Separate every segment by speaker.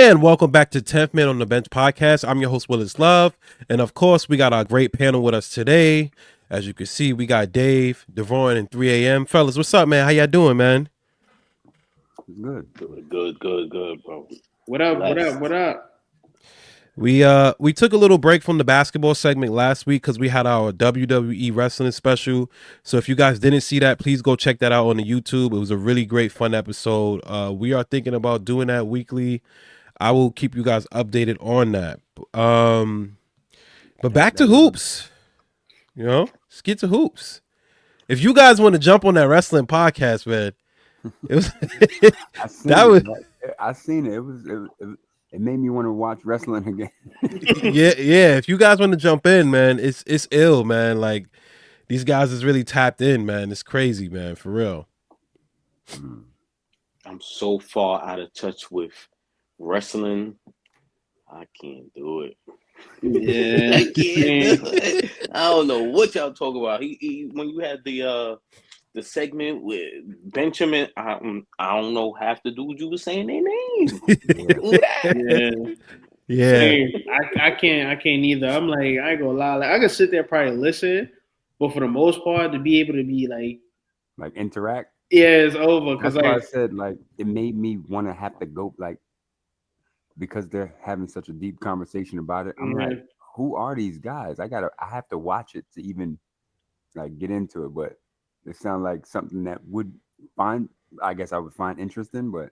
Speaker 1: And welcome back to 10th Man on the Bench podcast. I'm your host, Willis Love. And of course, we got our great panel with us today. As you can see, we got Dave, Devon, and 3 a.m. Fellas, what's up, man? How y'all doing, man?
Speaker 2: Good.
Speaker 3: Good, bro.
Speaker 4: What up? What
Speaker 3: Blessed.
Speaker 4: up? What up?
Speaker 1: We took a little break from the basketball segment last week because we had our WWE wrestling special. So if you guys didn't see that, please go check that out on the YouTube. It was a really great, fun episode. We are thinking about doing that weekly. I will keep you guys updated on that. But back to hoops. Let's get to hoops. If you guys want to jump on that wrestling podcast, man, it was
Speaker 2: I seen it. It made me want to watch wrestling again.
Speaker 1: yeah. If you guys want to jump in, man, it's ill, man. Like these guys is really tapped in, man. It's crazy, man, for real.
Speaker 3: I'm so far out of touch with wrestling. I can't do it.
Speaker 4: Yeah,
Speaker 3: I can't do it. I don't know what y'all talk about. He when you had the segment with Benjamin, I don't know half the dudes you were saying their name.
Speaker 4: yeah.
Speaker 1: Yeah.
Speaker 4: I can't either. I'm like, I ain't gonna lie. Like, I can sit there probably listen, but for the most part, to be able to be
Speaker 2: like interact.
Speaker 4: yeah, it's over. Because
Speaker 2: That's why I said like it made me want to have to go like because they're having such a deep conversation about it. I'm like, who are these guys? I have to watch it to even like get into it. But it sounds like something that I guess I would find interesting, but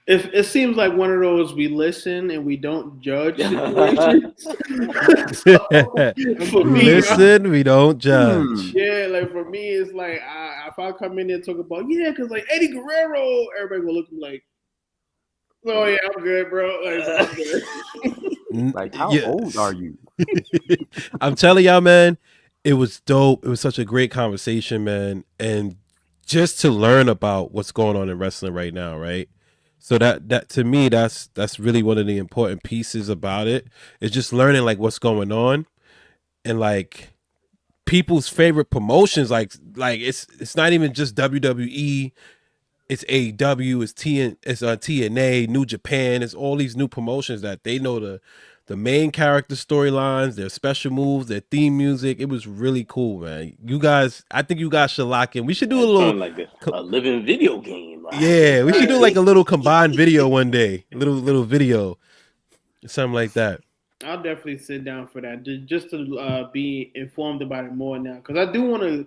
Speaker 4: it seems like one of those we listen and we don't judge situations. For me,
Speaker 1: Listen, we don't judge.
Speaker 4: yeah, like for me, it's like if I come in there and talk about because like Eddie Guerrero, everybody will look like, oh yeah, I'm good, bro. Like, I'm good.
Speaker 2: like how old are you?
Speaker 1: I'm telling y'all, man, it was dope. It was such a great conversation, man, and just to learn about what's going on in wrestling right now, right? So that to me, that's really one of the important pieces about it. It's just learning like what's going on and like people's favorite promotions. Like it's not even just WWE. It's AEW. It's TNA, New Japan. It's all these new promotions that they know the main character storylines, their special moves, their theme music. It was really cool, man. You guys, I think you guys should lock in. We should do a little
Speaker 3: like a living video game. Like.
Speaker 1: Yeah, we should do like a little combined video one day. Little video. Something like that.
Speaker 4: I'll definitely sit down for that, just to be informed about it more now. Because I do want to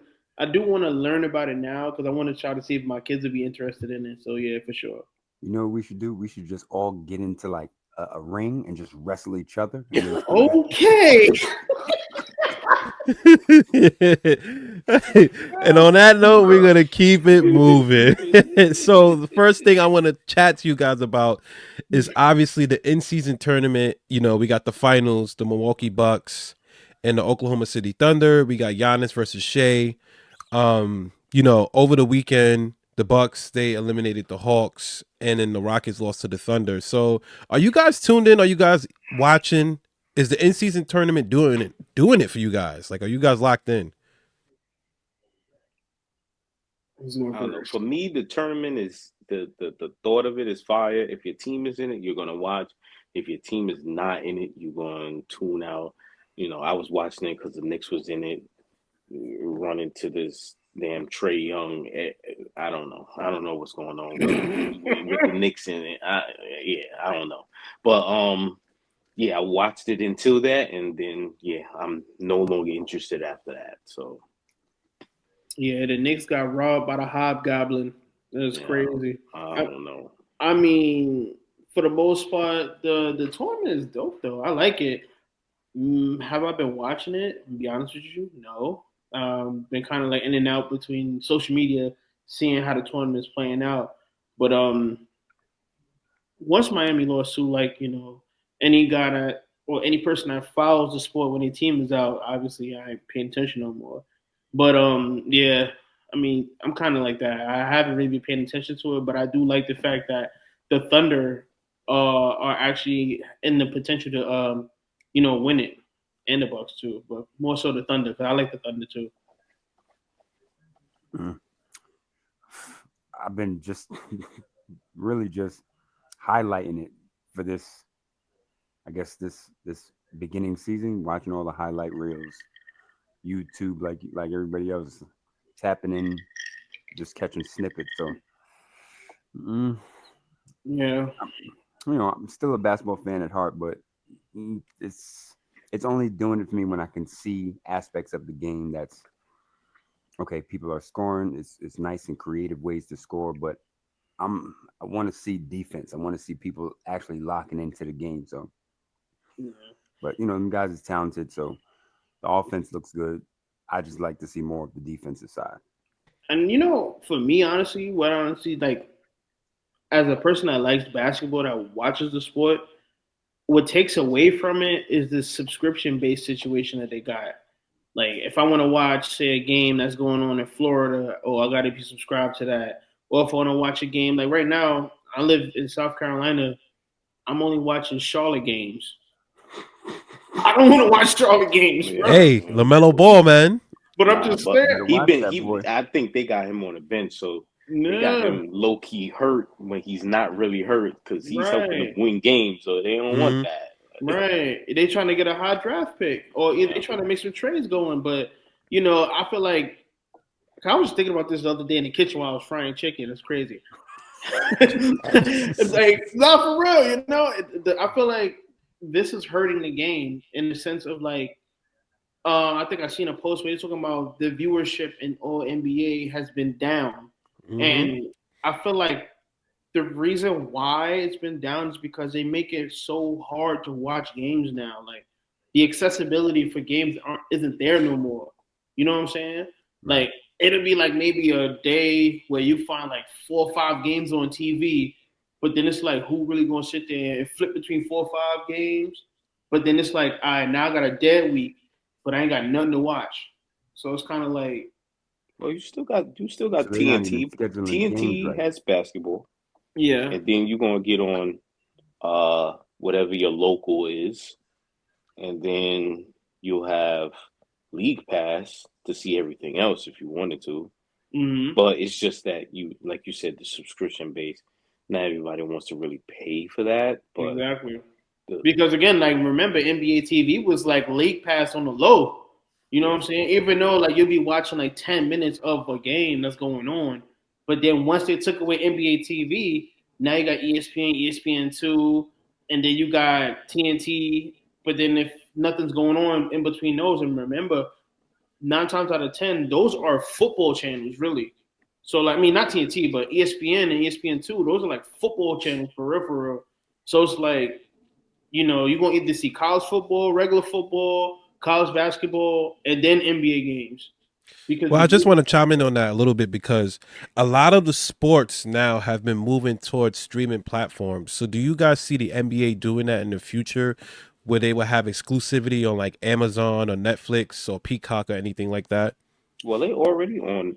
Speaker 4: learn about it now. Because I want to try to see if my kids would be interested in it. So yeah, for sure.
Speaker 2: You know what we should do? We should just all get into like a ring and just wrestle each other.
Speaker 4: Okay.
Speaker 1: And on that note, we're gonna keep it moving. So the first thing I want to chat to you guys about is obviously the in-season tournament. You know, we got the finals, the Milwaukee Bucks and the Oklahoma City Thunder. We got Giannis versus Shea. Over the weekend, the Bucks, they eliminated the Hawks, and then the Rockets lost to the Thunder. So are you guys tuned in? Are you guys watching? Is the in-season tournament doing it for you guys? Like, are you guys locked in?
Speaker 3: For me, the tournament is the thought of it is fire. If your team is in it, you're gonna watch. If your team is not in it, you're gonna tune out. I was watching it because the Knicks was in it, running to this damn Trey Young. I don't know. I don't know what's going on with the Knicks in it. I don't know. But I watched it until that, and then I'm no longer interested after that. So.
Speaker 4: Yeah, the Knicks got robbed by the Hobgoblin. That's crazy.
Speaker 3: I don't know.
Speaker 4: I mean, for the most part, the tournament is dope though. I like it. Have I been watching it? To be honest with you, no. Been kind of like in and out between social media, seeing how the tournament's playing out. But once Miami lost to any guy that or any person that follows the sport when their team is out, obviously I ain't paying attention no more. But I mean, I'm kind of like that. I haven't really been paying attention to it, but I do like the fact that the Thunder are actually in the potential to win it, and the Bucks too, but more so the Thunder because I like the Thunder too.
Speaker 2: I've been just really just highlighting it for this, I guess this beginning season, watching all the highlight reels, YouTube, like everybody else, tapping in, just catching snippets. So,
Speaker 4: yeah,
Speaker 2: I'm still a basketball fan at heart, but it's only doing it for me when I can see aspects of the game that's okay. People are scoring. It's nice and creative ways to score, but I want to see defense. I want to see people actually locking into the game. So, but them guys is talented, so the offense looks good. I just like to see more of the defensive side.
Speaker 4: and for me, honestly, like as a person that likes basketball, that watches the sport, what takes away from it is this subscription-based situation that they got. Like, if I want to watch, say, a game that's going on in Florida, I got to be subscribed to that. Or if I want to watch a game, like right now, I live in South Carolina, I'm only watching Charlotte games. I don't want to watch Charlotte games, bro.
Speaker 1: Hey, LaMelo Ball, man.
Speaker 4: But I'm just saying.
Speaker 3: I think they got him on the bench, so they got him low key hurt when he's not really hurt because he's helping them win games, so they don't want that.
Speaker 4: Right. They trying to get a high draft pick, or they trying to make some trades going. But I feel like I was thinking about this the other day in the kitchen while I was frying chicken. It's crazy. It's like not for real, I feel like this is hurting the game in the sense of like, I think I seen a post where they're talking about the viewership in all NBA has been down, and I feel like the reason why it's been down is because they make it so hard to watch games now. Like the accessibility for games isn't there no more. You know what I'm saying? Like it'll be like maybe a day where you find like 4 or 5 games on TV, but then it's like who really gonna sit there and flip between 4 or 5 games? But then it's like, all right, now I got a dead week, but I ain't got nothing to watch. So it's kind of like,
Speaker 3: well, you still got TNT. TNT has basketball.
Speaker 4: Yeah.
Speaker 3: And then you're gonna get on whatever your local is, and then you'll have League Pass to see everything else if you wanted to. But it's just that like you said, the subscription base. Not everybody wants to really pay for that. But
Speaker 4: exactly. Because again, like remember, NBA TV was like League Pass on the low. You know what I'm saying? Even though like you'll be watching like 10 minutes of a game that's going on, but then once they took away NBA TV, now you got ESPN, ESPN2, and then you got TNT. But then if nothing's going on in between those, and remember, 9 times out of 10, those are football channels, really. So, like, I mean, not TNT, but ESPN and ESPN2, those are like football channels for real. So it's like, you're going to either see college football, regular football, college basketball, and then NBA games.
Speaker 1: Well, I just want to chime in on that a little bit because a lot of the sports now have been moving towards streaming platforms. So do you guys see the NBA doing that in the future where they will have exclusivity on like Amazon or Netflix or Peacock or anything like that?
Speaker 3: Well, they already on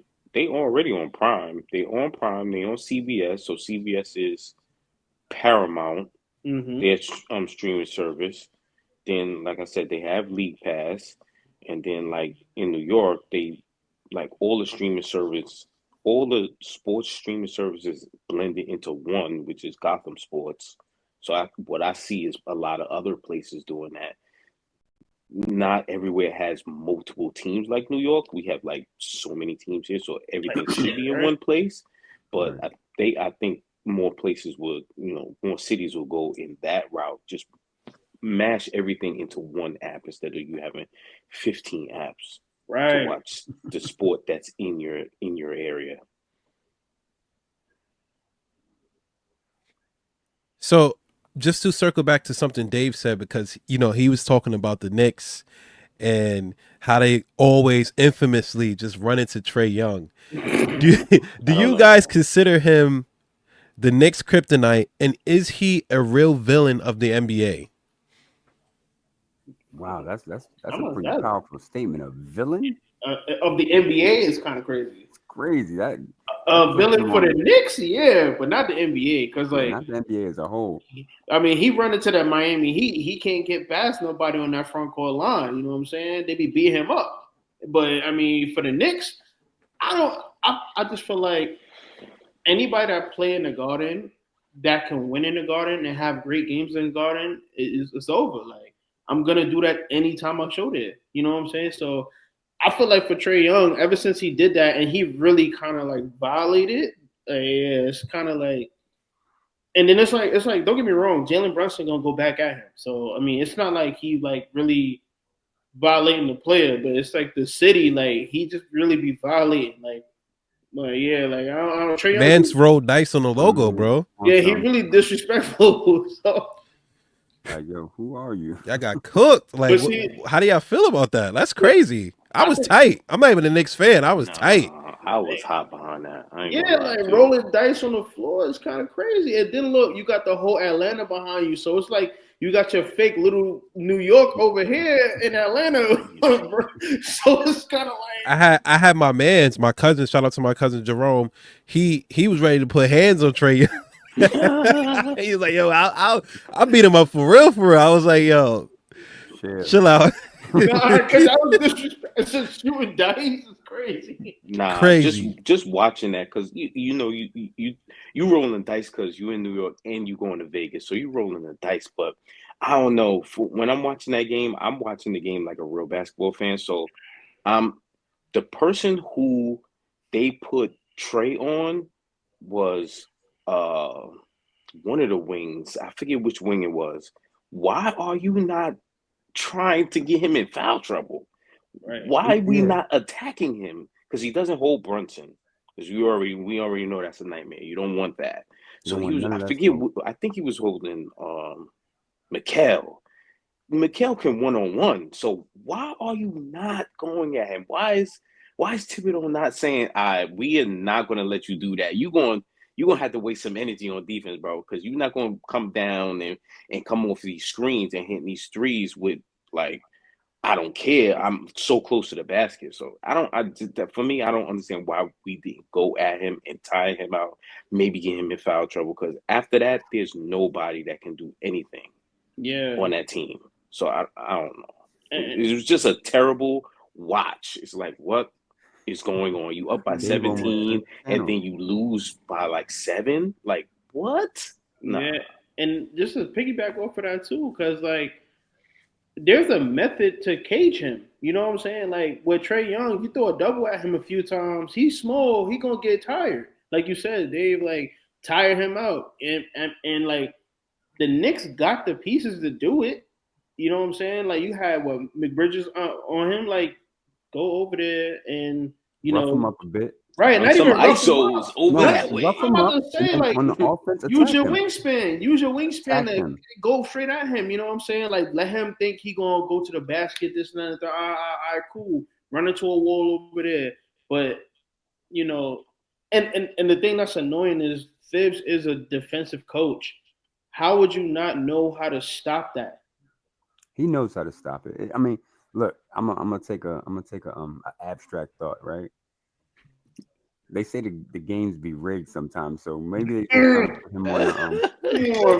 Speaker 3: Prime. They on Prime. They on CBS. So CBS is Paramount. Their streaming service. Then, like I said, they have League Pass. And then, like in New York, they like all the sports streaming services blended into one, which is Gotham Sports. So what I see is a lot of other places doing that. Not everywhere has multiple teams like New York. We have like so many teams here, so everything should be in one place. But I think more places would, more cities will go in that route. Just mash everything into one app instead of you having 15 apps to watch the sport that's in your area.
Speaker 1: So just to circle back to something Dave said, because he was talking about the Knicks and how they always infamously just run into Trae Young. Do you guys consider him the Knicks' kryptonite, and is he a real villain of the NBA?
Speaker 2: Wow, that's a pretty powerful statement. A villain
Speaker 4: of the NBA is kind of crazy.
Speaker 2: It's crazy that
Speaker 4: villain for the Knicks, yeah, but not the NBA, because like
Speaker 2: not the NBA as a whole.
Speaker 4: I mean, he run into that Miami Heat. He can't get past nobody on that front court line. You know what I'm saying? They be beating him up. But I mean, for the Knicks, I just feel like anybody that play in the Garden that can win in the Garden and have great games in the Garden, it's over. Like I'm gonna do that anytime I show there. You know what I'm saying? So I feel like for Trae Young, ever since he did that and he really kind of like violated, yeah, it's kind of like. And then it's like don't get me wrong, Jalen Brunson gonna go back at him. So I mean, it's not like he like really violating the player, but it's like the city, like he just really be violating, like yeah, like I don't Trae Young.
Speaker 1: Mance rolled dice on the logo, bro.
Speaker 4: Yeah, he really disrespectful. So.
Speaker 2: Like, yo, who are you?
Speaker 1: I got cooked. Like, how do y'all feel about that? That's crazy. I was tight. I'm not even a Knicks fan. I was tight.
Speaker 3: I was hot behind that.
Speaker 4: Yeah, like rolling dice on the floor is kind of crazy. And then look, you got the whole Atlanta behind you, so it's like you got your fake little New York over here in Atlanta. So it's kind of like
Speaker 1: I had my cousin. Shout out to my cousin Jerome. He was ready to put hands on Trae. He was like, "Yo, I'll beat him up for real." I was like, "Yo, chill out."
Speaker 4: Because I was disrespectful. Shooting dice is crazy.
Speaker 3: Nah,
Speaker 1: crazy.
Speaker 3: Just watching that because you rolling dice because you in New York and you going to Vegas, so you rolling the dice. But I don't know. When I'm watching that game, I'm watching the game like a real basketball fan. So, the person who they put Trae on was one of the wings. I forget which wing it was. Why are you not trying to get him in foul trouble? Right. Why are we not attacking him? Because he doesn't hold Brunson. Because we already know that's a nightmare. You don't want that. So he was. I think he was holding Mikal. Mikal can 1-on-1. So why are you not going at him? Why is Thibodeau not saying, we are not going to let you do that? You're going to have to waste some energy on defense, bro, because you're not going to come down and come off these screens and hit these threes with, like, I don't care. I'm so close to the basket. So for me, I don't understand why we didn't go at him and tie him out, maybe get him in foul trouble, because after that, there's nobody that can do anything on that team. So I don't know. It was just a terrible watch. It's like, what is going on? You up by 17 and then you lose by like 7? Like, what?
Speaker 4: Nah. Yeah, and just to piggyback off of that too, because like there's a method to cage him. You know what I'm saying? Like with Trae Young, you throw a double at him a few times, he's small, he gonna get tired. Like you said, Dave, like tire him out. And like the Knicks got the pieces to do it. You know what I'm saying? Like you had McBridges on him, like go over there and
Speaker 2: rough him up a bit.
Speaker 4: Right,
Speaker 3: not even ISOs over that way.
Speaker 4: I'm about to say, like, on the offense, use your wingspan. Use your wingspan to go straight at him. You know what I'm saying? Like, let him think he gonna go to the basket, this and that. All right, cool. Run into a wall over there. But, you know, and the thing that's annoying is Thibs is a defensive coach. How would you not know how to stop that?
Speaker 2: He knows how to stop it. I mean, look, I'm gonna take a abstract thought, right? They say the games be rigged sometimes, so maybe they put him on.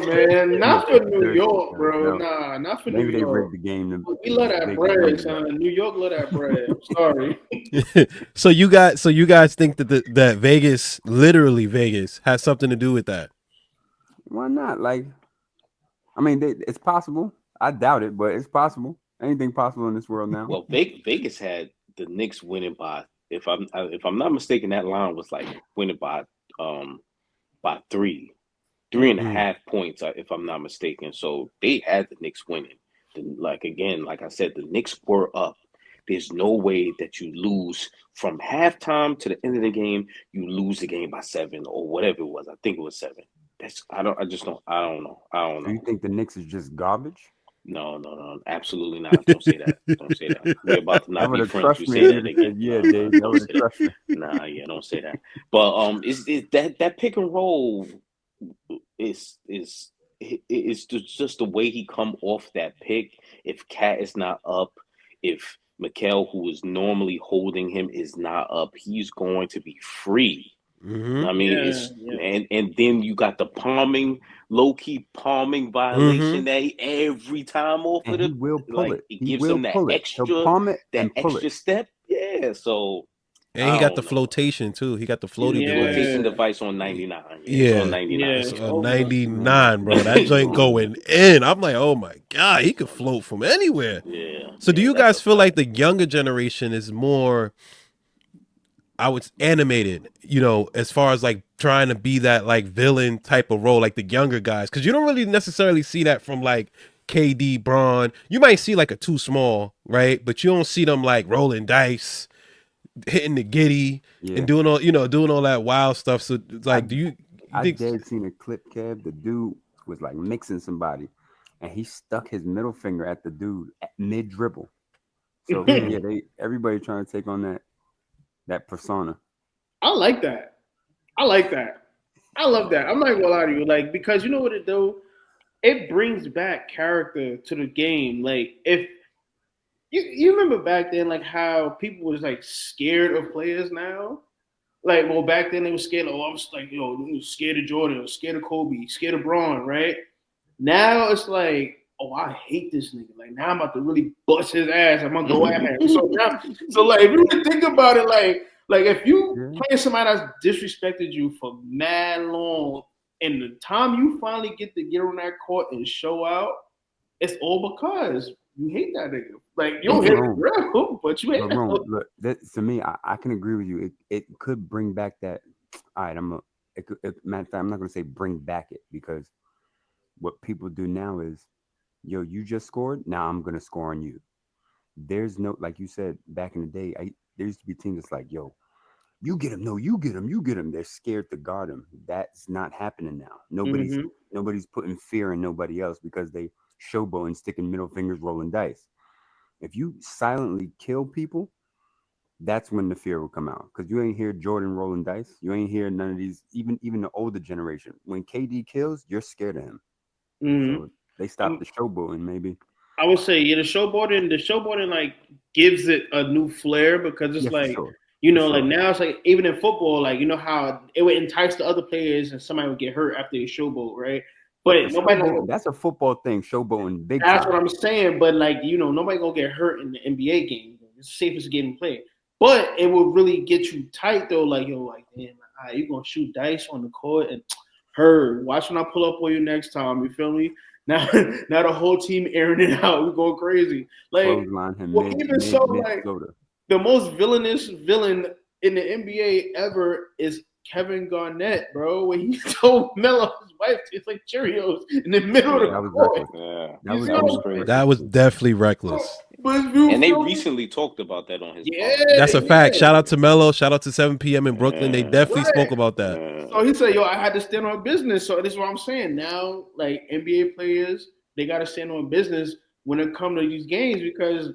Speaker 4: Man, not for New York, bro. Nah, not for New York.
Speaker 2: Maybe they rigged the game.
Speaker 4: We love that bread, son. New York love that bread. I'm sorry.
Speaker 1: So you guys think that Vegas, literally Vegas, has something to do with that?
Speaker 2: Why not? Like, I mean, it's possible. I doubt it, but it's possible. Anything possible in this world now.
Speaker 3: Well, Vegas had the Knicks winning by. If I'm not mistaken, that line was like winning by 3.5 points, if I'm not mistaken. So they had the Knicks winning. Like I said, the Knicks were up. There's no way that you lose from halftime to the end of the game. You lose the game by 7 or whatever it was. I think it was 7. I don't know.
Speaker 2: Do you think the Knicks is just garbage?
Speaker 3: No, absolutely not. Don't say that. Don't say that. We're about to not be friends. You say that again.
Speaker 2: Yeah, Dave. That would have crushed me.
Speaker 3: Nah, yeah, don't say that. But is that pick and roll is just the way he come off that pick. If Cat is not up, if Mikal, who is normally holding him, is not up, he's going to be free.
Speaker 1: Mm-hmm.
Speaker 3: I mean, and then you got the low-key palming violation that he every time off of it.
Speaker 2: He will pull it.
Speaker 3: It gives him that extra step. Yeah, so
Speaker 1: And he got the flotation too. He got the floating
Speaker 3: device. Flotation device on 99.
Speaker 1: Yeah,
Speaker 3: on 99.
Speaker 4: Yeah.
Speaker 1: It's on 99, bro. That joint going in. I'm like, oh my god, he could float from anywhere.
Speaker 3: Yeah.
Speaker 1: So do you guys feel like the younger generation is more, I was animated, you know, as far as like trying to be that like villain type of role, like the younger guys? Because you don't really necessarily see that from like KD, Braun. You might see like a Too Small, right? But you don't see them like rolling dice, hitting the giddy, and doing all, you know, doing all that wild stuff. So like,
Speaker 2: I did seen a clip, Kev. The dude was like mixing somebody, and he stuck his middle finger at the dude at mid dribble. So yeah, everybody trying to take on that persona.
Speaker 4: I like that. I love that. I'm not gonna lie to you, like, because you know what it do? It brings back character to the game. Like, if you remember back then, like how people was like scared of players now. Like, well, back then they were scared. Oh, I was like, scared of Jordan, scared of Kobe, scared of Braun, right? Now it's like, oh, I hate this nigga. Like, now I'm about to really bust his ass. I'm gonna go at him. So like, if you really think about it, like if you playing somebody that's disrespected you for mad long, and the time you finally get to get on that court and show out, it's all because you hate that nigga. Like, you don't hate him real, but you hate that nigga.
Speaker 2: Look, to me, I can agree with you. It could bring back that. All right, matter of fact, I'm not gonna say bring back it, because what people do now is, yo, you just scored, now I'm gonna score on you. There's no, like you said back in the day, there used to be teams that's like, yo, you get him, no, you get him. They're scared to guard him. That's not happening now. Nobody's putting fear in nobody else because they showboating, sticking middle fingers, rolling dice. If you silently kill people, that's when the fear will come out. Because you ain't hear Jordan rolling dice. You ain't hear none of these, even the older generation. When KD kills, you're scared of him. So they stop the showboating, maybe.
Speaker 4: I would say, the showboating like gives it a new flair, because it's like, like now it's like, even in football, like, you know how it would entice the other players and somebody would get hurt after they showboat, right? But
Speaker 2: that's a football thing, showboating big
Speaker 4: time. That's
Speaker 2: time.
Speaker 4: what I'm saying. But like, nobody gonna get hurt in the NBA game. It's the safest game to play. But it will really get you tight though. Like, damn, you gonna shoot dice on the court and watch when I pull up on you next time. You feel me? Now the whole team airing it out. We're going crazy. Like, the most villainous villain in the NBA ever is Kevin Garnett, bro. When he told Melo his wife tastes like Cheerios in the middle of the court.
Speaker 1: That was definitely reckless.
Speaker 3: And they recently talked about that on his
Speaker 1: podcast. That's a fact. Shout out to Melo. Shout out to 7 p.m. in Brooklyn. They definitely spoke about that.
Speaker 4: So he said, I had to stand on business. So this is what I'm saying. Now, like, NBA players, they got to stand on business when it comes to these games, because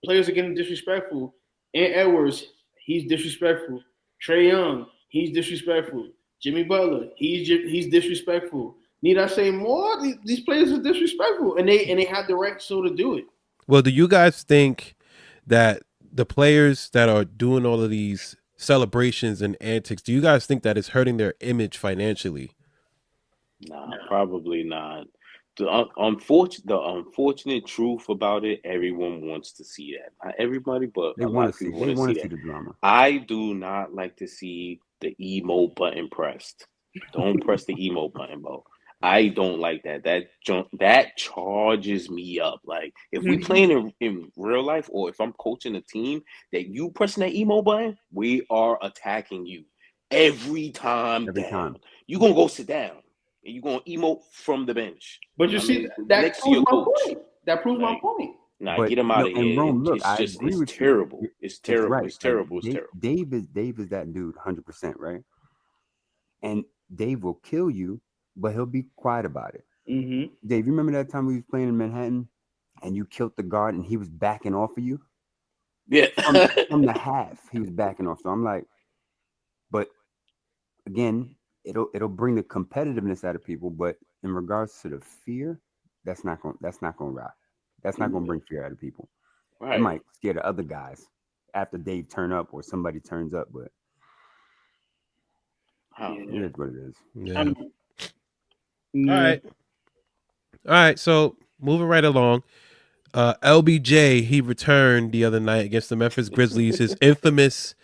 Speaker 4: players are getting disrespectful. Ant Edwards, he's disrespectful. Trae Young, he's disrespectful. Jimmy Butler, he's disrespectful. Need I say more? These players are disrespectful, and they have the right to do it.
Speaker 1: Well, do you guys think that the players that are doing all of these celebrations and antics, do you guys think that it's hurting their image financially?
Speaker 3: Nah, probably not. The unfortunate truth about it, everyone wants to see that. Not everybody, but
Speaker 2: they want to see the drama.
Speaker 3: I do not like to see the emo button pressed. Don't press the emo button, bro. I don't like that. That charges me up. Like, if we playing in real life, or if I'm coaching a team, that you pressing that emo button, we are attacking you every time. You're gonna go sit down and you're gonna emote from the bench.
Speaker 4: But you see, that proves my point. That proves my point.
Speaker 3: Nah, get him out of here.
Speaker 2: Rome, look,
Speaker 3: it's terrible. It's terrible.
Speaker 2: Right.
Speaker 3: It's terrible.
Speaker 2: It's terrible. Dave is that dude 100%, right? And Dave will kill you, but he'll be quiet about it. Dave, you remember that time we was playing in Manhattan and you killed the guard and he was backing off of you?
Speaker 3: Yeah.
Speaker 2: From the half, he was backing off. So I'm like, but again, it'll bring the competitiveness out of people, but in regards to the fear, that's not gonna rock. That's not gonna bring fear out of people. Right. It might scare the other guys after Dave turn up or somebody turns up, but it is what it is.
Speaker 1: Yeah. All right. So moving right along, LBJ, he returned the other night against the Memphis Grizzlies. His infamous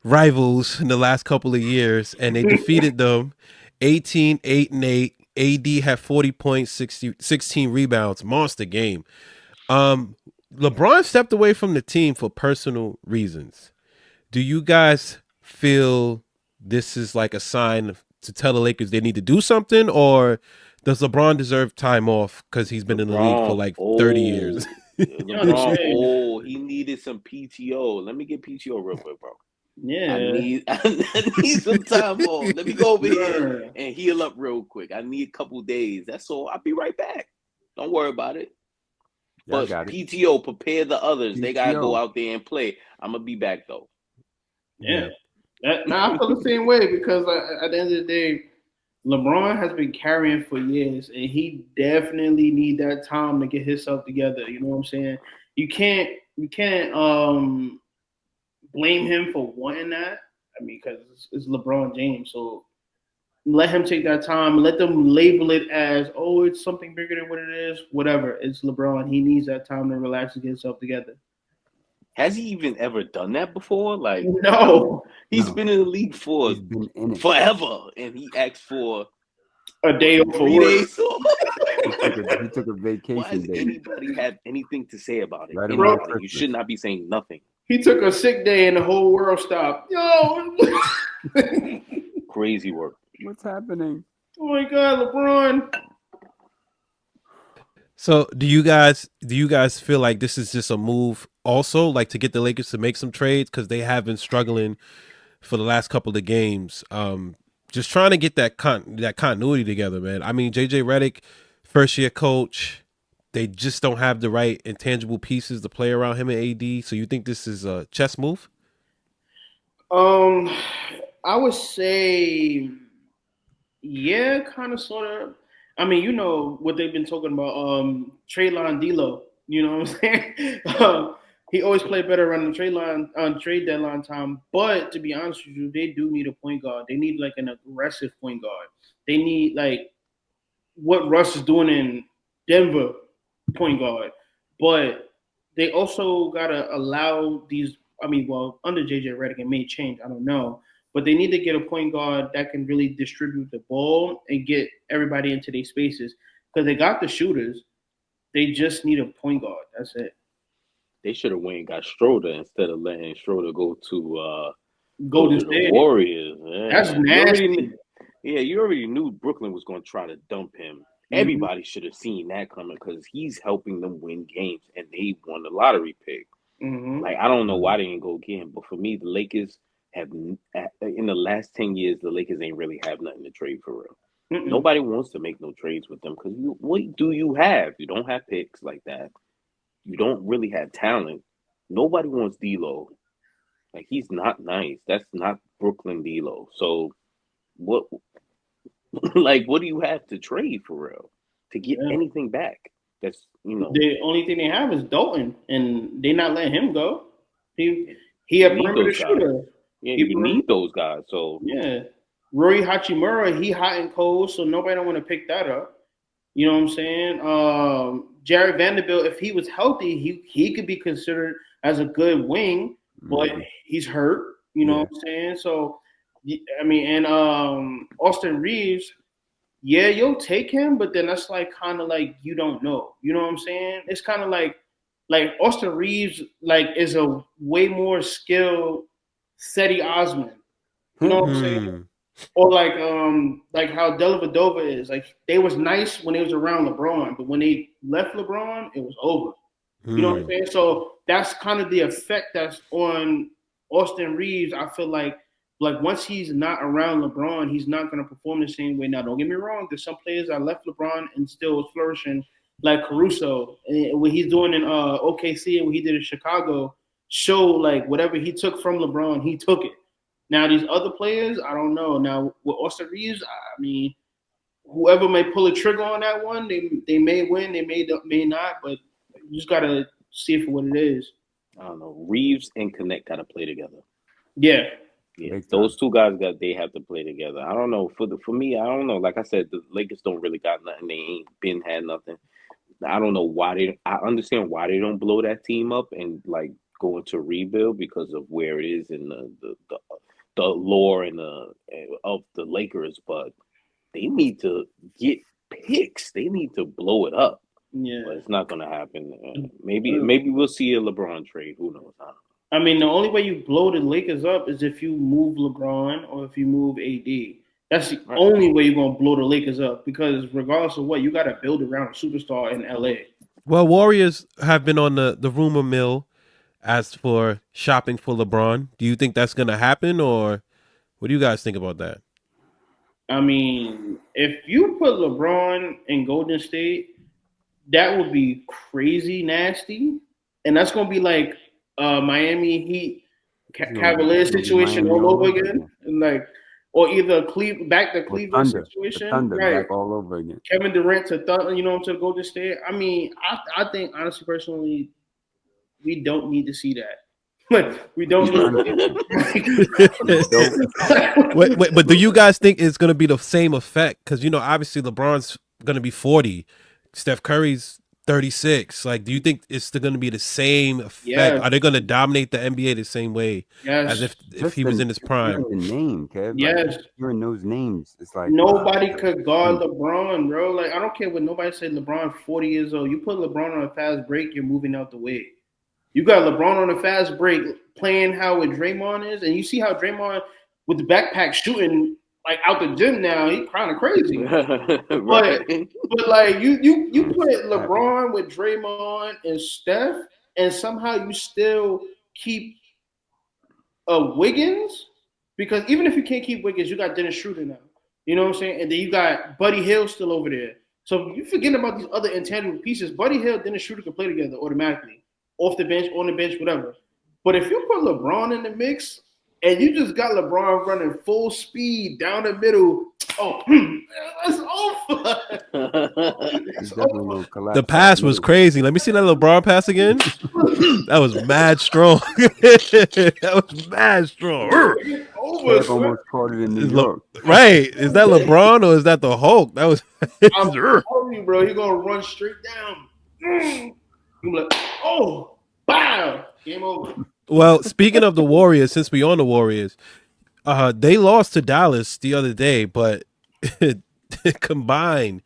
Speaker 1: rivals in the last couple of years, and they defeated them 18-8-8. AD had 40 points, 16 rebounds. Monster game. LeBron stepped away from the team for personal reasons. Do you guys feel this is like a sign to tell the Lakers they need to do something, or does LeBron deserve time off because he's been in the league for like 30 years?
Speaker 3: LeBron, he needed some PTO. Let me get PTO real quick, bro.
Speaker 4: Yeah,
Speaker 3: I need some time off. Let me go over here and heal up real quick. I need a couple days. That's all. I'll be right back. Don't worry about it. But PTO, prepare the others. They gotta go out there and play. I'm gonna be back though.
Speaker 4: Yeah. Now I feel the same way because at the end of the day, LeBron has been carrying for years, and he definitely need that time to get himself together. You know what I'm saying? You can't blame him for wanting that. I mean, because it's LeBron James, so let him take that time. Let them label it as, oh, it's something bigger than what it is. Whatever. It's LeBron. He needs that time to relax and get himself together.
Speaker 3: Has he even ever done that before? Like,
Speaker 4: no.
Speaker 3: He's been in the league for forever, and he asked for
Speaker 4: a day off.
Speaker 3: 3 days.
Speaker 2: He took a vacation.
Speaker 3: Why does anybody have anything to say about it?
Speaker 2: Right,
Speaker 3: you should not be saying nothing.
Speaker 4: He took a sick day, and the whole world stopped. Yo,
Speaker 3: crazy work.
Speaker 2: What's happening?
Speaker 4: Oh my God, LeBron.
Speaker 1: So do you guys feel like this is just a move also, like to get the Lakers to make some trades because they have been struggling for the last couple of games? Just trying to get that continuity together, man. I mean, JJ Redick, first year coach, they just don't have the right intangible pieces to play around him and AD. So you think this is a chess move?
Speaker 4: I would say, yeah, kind of, sort of. I mean, you know what they've been talking about, trade line D'Lo. You know what I'm saying? He always played better on the trade deadline time. But to be honest with you, they do need a point guard. They need like an aggressive point guard. They need like what Russ is doing in Denver, point guard. But they also gotta allow these. I mean, well, under JJ Redick, it may change. I don't know. But they need to get a point guard that can really distribute the ball and get everybody into their spaces. Because they got the shooters. They just need a point guard. That's it.
Speaker 3: They should have went and got Schroeder instead of letting Schroeder go to
Speaker 4: the
Speaker 3: Warriors. Man.
Speaker 4: That's nasty.
Speaker 3: You already knew Brooklyn was going to try to dump him. Mm-hmm. Everybody should have seen that coming because he's helping them win games, and they won the lottery pick.
Speaker 4: Mm-hmm.
Speaker 3: Like, I don't know why they didn't go get him, but for me, the Lakers have, in the last 10 years, the Lakers ain't really have nothing to trade for real. Mm-mm. Nobody wants to make no trades with them because what do you have? You don't have picks like that. You don't really have talent. Nobody wants D'Lo. Like, he's not nice. That's not Brooklyn D'Lo. So, what do you have to trade for real to get anything back? That's,
Speaker 4: the only thing they have is Dalton, and they're not letting him go. He a perimeter shooter.
Speaker 3: Yeah, you need those guys. So
Speaker 4: yeah, Rui Hachimura, he hot and cold, so nobody don't want to pick that up. You know what I'm saying? Jared Vanderbilt, if he was healthy, he could be considered as a good wing, but he's hurt. You know what I'm saying? So, I mean, and Austin Reeves, yeah, you'll take him, but then that's like kind of like you don't know. You know what I'm saying? It's kind of like Austin Reeves is a way more skilled Seti Osman. You know what I'm saying? Or like how Dellavedova is. Like, they was nice when they was around LeBron, but when they left LeBron, it was over. You know what I'm saying? So that's kind of the effect that's on Austin Reeves. I feel like once he's not around LeBron, he's not going to perform the same way. Now, don't get me wrong. There's some players that left LeBron and still was flourishing, like Caruso. And what he's doing in OKC and what he did in Chicago show like whatever he took from LeBron, he took it. Now, these other players, I don't know. Now, with Austin Reeves, I mean, whoever may pull a trigger on that one, they may win, they may not, but you just got to see it for what it is.
Speaker 3: I don't know. Reeves and Connect got to play together.
Speaker 4: Yeah.
Speaker 3: Yeah, those two guys they have to play together. I don't know. For me, I don't know. Like I said, the Lakers don't really got nothing. They ain't had nothing. I don't know why I understand why they don't blow that team up and like go into rebuild because of where it is in the the lore and of the Lakers, but they need to get picks. They need to blow it up.
Speaker 4: Yeah,
Speaker 3: but it's not gonna happen. Maybe we'll see a LeBron trade. Who knows?
Speaker 4: I mean, the only way you blow the Lakers up is if you move LeBron or if you move AD. That's the only way you're gonna blow the Lakers up, because regardless of what, you got to build around a superstar in LA.
Speaker 1: Well, Warriors have been on the rumor mill as for shopping for LeBron. Do you think that's gonna happen, or what do you guys think about that?
Speaker 4: I mean, if you put LeBron in Golden State, that would be crazy nasty, and that's gonna be like Miami Heat Cavaliers situation all over again, and like, or either back to Cleveland situation,
Speaker 2: Thunder, right? All over again.
Speaker 4: Kevin Durant to to Golden State. I mean, I think honestly, personally, we don't need to see that. We don't.
Speaker 1: Wait, but do you guys think it's going to be the same effect? Because obviously LeBron's going to be 40, Steph Curry's 36. Like, do you think it's going to be the same effect? Yes. Are they going to dominate the NBA the same way as if he was in his prime?
Speaker 2: The name, Kev.
Speaker 4: Yes,
Speaker 2: like, hearing those names, it's like
Speaker 4: nobody could guard LeBron, bro. Like, I don't care what nobody said. LeBron 40 years old. You put LeBron on a fast break, you're moving out the way. You got LeBron on a fast break playing how what Draymond is, and you see how Draymond with the backpack shooting like out the gym now. He's kind of crazy. but like you put LeBron with Draymond and Steph, and somehow you still keep Wiggins, because even if you can't keep Wiggins, you got Dennis Schroeder now. You know what I'm saying? And then you got Buddy Hield still over there. So you forget about these other intangible pieces. Buddy Hield, Dennis Schroeder can play together automatically. Off the bench, on the bench, whatever. But if you put LeBron in the mix and you just got LeBron running full speed down the middle, that's over.
Speaker 1: The pass was crazy. Let me see that LeBron pass again. That was mad strong. That was mad strong.
Speaker 2: Almost caught it in New York.
Speaker 1: Right. Is that LeBron or is that the Hulk? That was.
Speaker 4: I'm telling you, bro. You're going to run straight down. You're like, oh, bam, game over.
Speaker 1: Well, speaking of the Warriors, since we on the Warriors, they lost to Dallas the other day, but combined,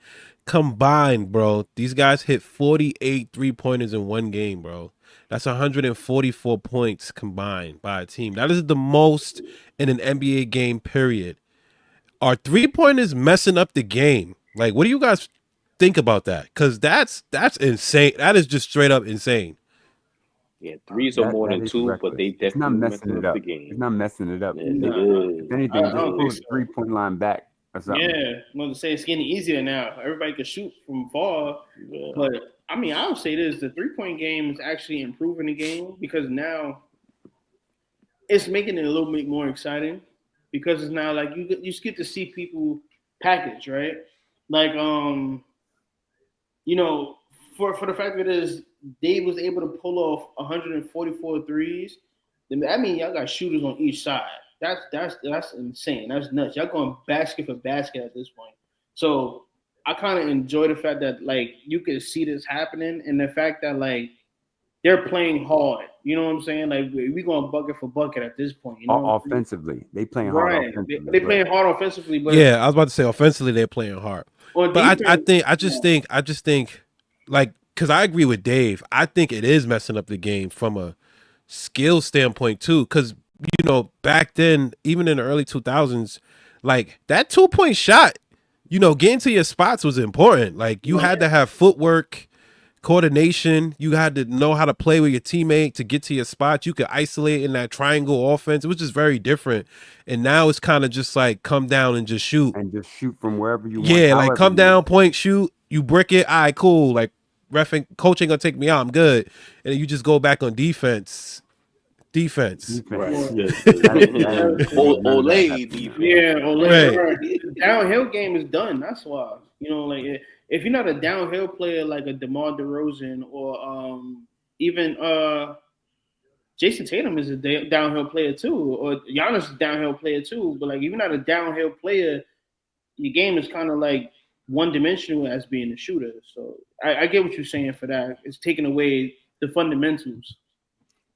Speaker 1: bro, these guys hit 48 3-pointers in one game, bro. That's 144 points combined by a team. That is the most in an NBA game, period. Are 3-pointers messing up the game? Like, what do you guys think about that? Because that's insane. That is just straight up insane.
Speaker 3: Yeah, threes are more than two, but they definitely
Speaker 2: not messing it up. It's not messing it up. If anything, just pull the 3-point line back or something.
Speaker 4: Yeah, I'm going to say it's getting easier now. Everybody can shoot from far. Yeah. But, I mean, I would say this. The 3-point game is actually improving the game, because now it's making it a little bit more exciting, because it's now like you just get to see people package, right? Like, for the fact that it is, Dave was able to pull off 144 threes. I mean, y'all got shooters on each side. That's insane. That's nuts. Y'all going basket for basket at this point. So I kind of enjoy the fact that like you can see this happening, and the fact that like they're playing hard. You know what I'm saying? Like we going bucket for bucket at this point. You know,
Speaker 2: offensively, they playing hard.
Speaker 4: Right, they playing hard offensively. But
Speaker 1: yeah, I was about to say offensively they're playing hard. But I just think like. Because I agree with Dave. I think it is messing up the game from a skill standpoint, too. Because, back then, even in the early 2000s, like, that 2-point shot, getting to your spots was important. Like, you had to have footwork, coordination. You had to know how to play with your teammate to get to your spots. You could isolate in that triangle offense. It was just very different. And now it's kind of just like, come down and just shoot.
Speaker 2: And just shoot from wherever you want.
Speaker 1: Yeah, like, come down, point, shoot. You brick it. All right, cool. Like, ref and coach ain't gonna take me out. I'm good, and then you just go back on defense.
Speaker 3: Right.
Speaker 4: Ole
Speaker 3: defense.
Speaker 4: Yeah, Ole. Right. Downhill game is done. That's why. Like if you're not a downhill player like a DeMar DeRozan or even Jason Tatum is a downhill player too, or Giannis is a downhill player too. But like if you're not a downhill player, your game is kind of like one-dimensional as being a shooter. So I get what you're saying for that. It's taking away the fundamentals.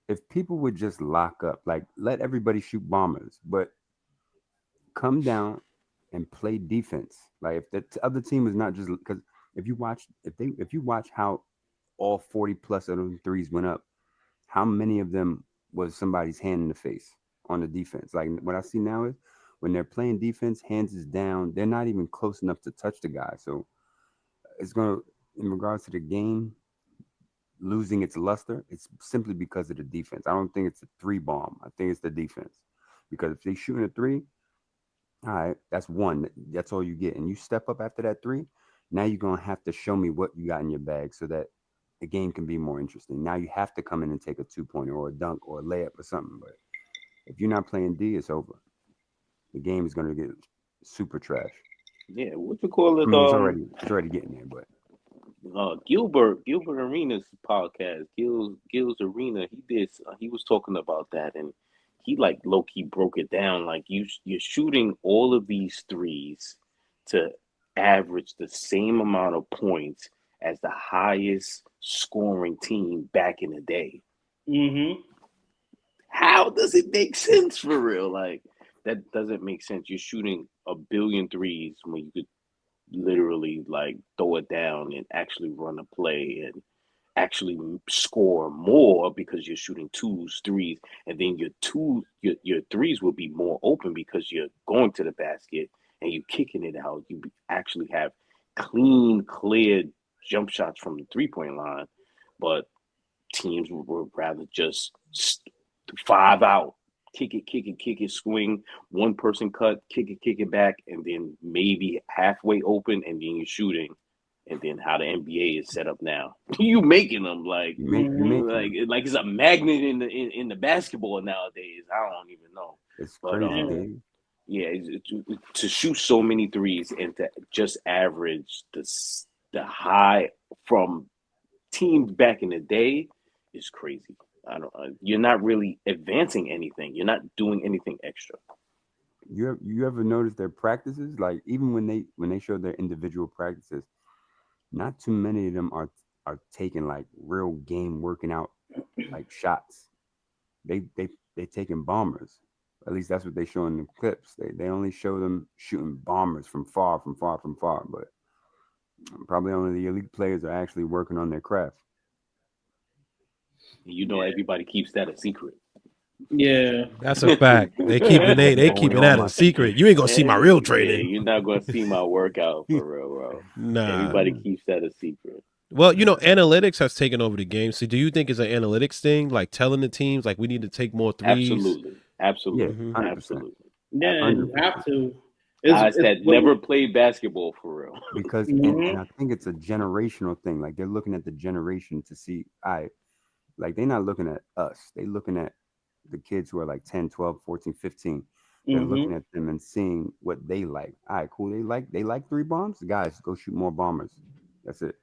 Speaker 2: If people would just lock up, like let everybody shoot bombers, but come down and play defense. Like if the other team is not just because if you watch how all 40 plus of those threes went up, how many of them was somebody's hand in the face on the defense? Like what I see now is when they're playing defense, hands is down. They're not even close enough to touch the guy. So it's going to, in regards to the game losing its luster, it's simply because of the defense. I don't think it's a three bomb. I think it's the defense. Because if they shooting a three, all right, that's one. That's all you get. And you step up after that three, now you're going to have to show me what you got in your bag so that the game can be more interesting. Now you have to come in and take a 2-pointer or a dunk or a layup or something. But if you're not playing D, it's over. The game is going to get super trash.
Speaker 3: Yeah, what you call it?
Speaker 2: I mean, it's already getting there, but
Speaker 3: Gilbert Arenas podcast, Gil's Arena. He was talking about that, and he like low key broke it down. Like you're shooting all of these threes to average the same amount of points as the highest scoring team back in the day.
Speaker 4: Mm-hmm.
Speaker 3: How does it make sense for real? Like that doesn't make sense. You're shooting a billion threes when you could literally like throw it down and actually run a play and actually score more because you're shooting twos, threes, and then your threes will be more open because you're going to the basket and you're kicking it out. You actually have clean, cleared jump shots from the 3-point line, but teams would rather just 5 out. Kick it, swing, one person cut, kick it back, and then maybe halfway open, and then you're shooting, and then how the NBA is set up now. You making them like it's a magnet in the basketball nowadays. I don't even know.
Speaker 2: It's crazy.
Speaker 3: Yeah, to shoot so many threes and to just average the high from teams back in the day is crazy. You're not really advancing anything. You're not doing anything extra.
Speaker 2: You ever notice their practices? Like even when they show their individual practices, not too many of them are taking like real game working out like shots. They taking bombers. At least that's what they show in the clips. They only show them shooting bombers from far. But probably only the elite players are actually working on their craft.
Speaker 3: Everybody keeps that a secret.
Speaker 4: Yeah,
Speaker 1: that's a fact. They keeping that a secret. You ain't gonna see my real training.
Speaker 3: You're not gonna see my workout for real, bro.
Speaker 1: Nah.
Speaker 3: Everybody keeps that a secret.
Speaker 1: Well, analytics has taken over the game. So do you think it's an analytics thing, like telling the teams like we need to take more threes?
Speaker 3: Absolutely.
Speaker 2: Yeah, 100%.
Speaker 3: Absolutely.
Speaker 4: Yeah, you have to.
Speaker 3: Guys that never played basketball for real.
Speaker 2: Because and I think it's a generational thing. Like they're looking at the generation to see, like they're not looking at us. They're looking at the kids who are like 10, 12, 14, 15. They're looking at them and seeing what they like. All right, cool. They like 3 bombs. Guys, go shoot more bombers. That's it.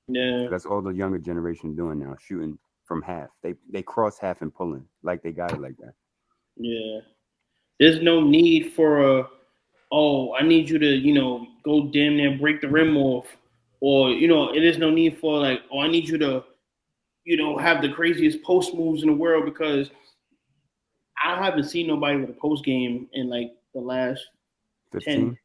Speaker 4: Yeah.
Speaker 2: That's all the younger generation doing now, shooting from half. They cross half and pulling like they got it like that.
Speaker 4: Yeah. There's no need for I need you to, go damn near break the rim off. Or, it is no need for like, I need you to, have the craziest post moves in the world, because I haven't seen nobody with a post game in like the last
Speaker 2: 15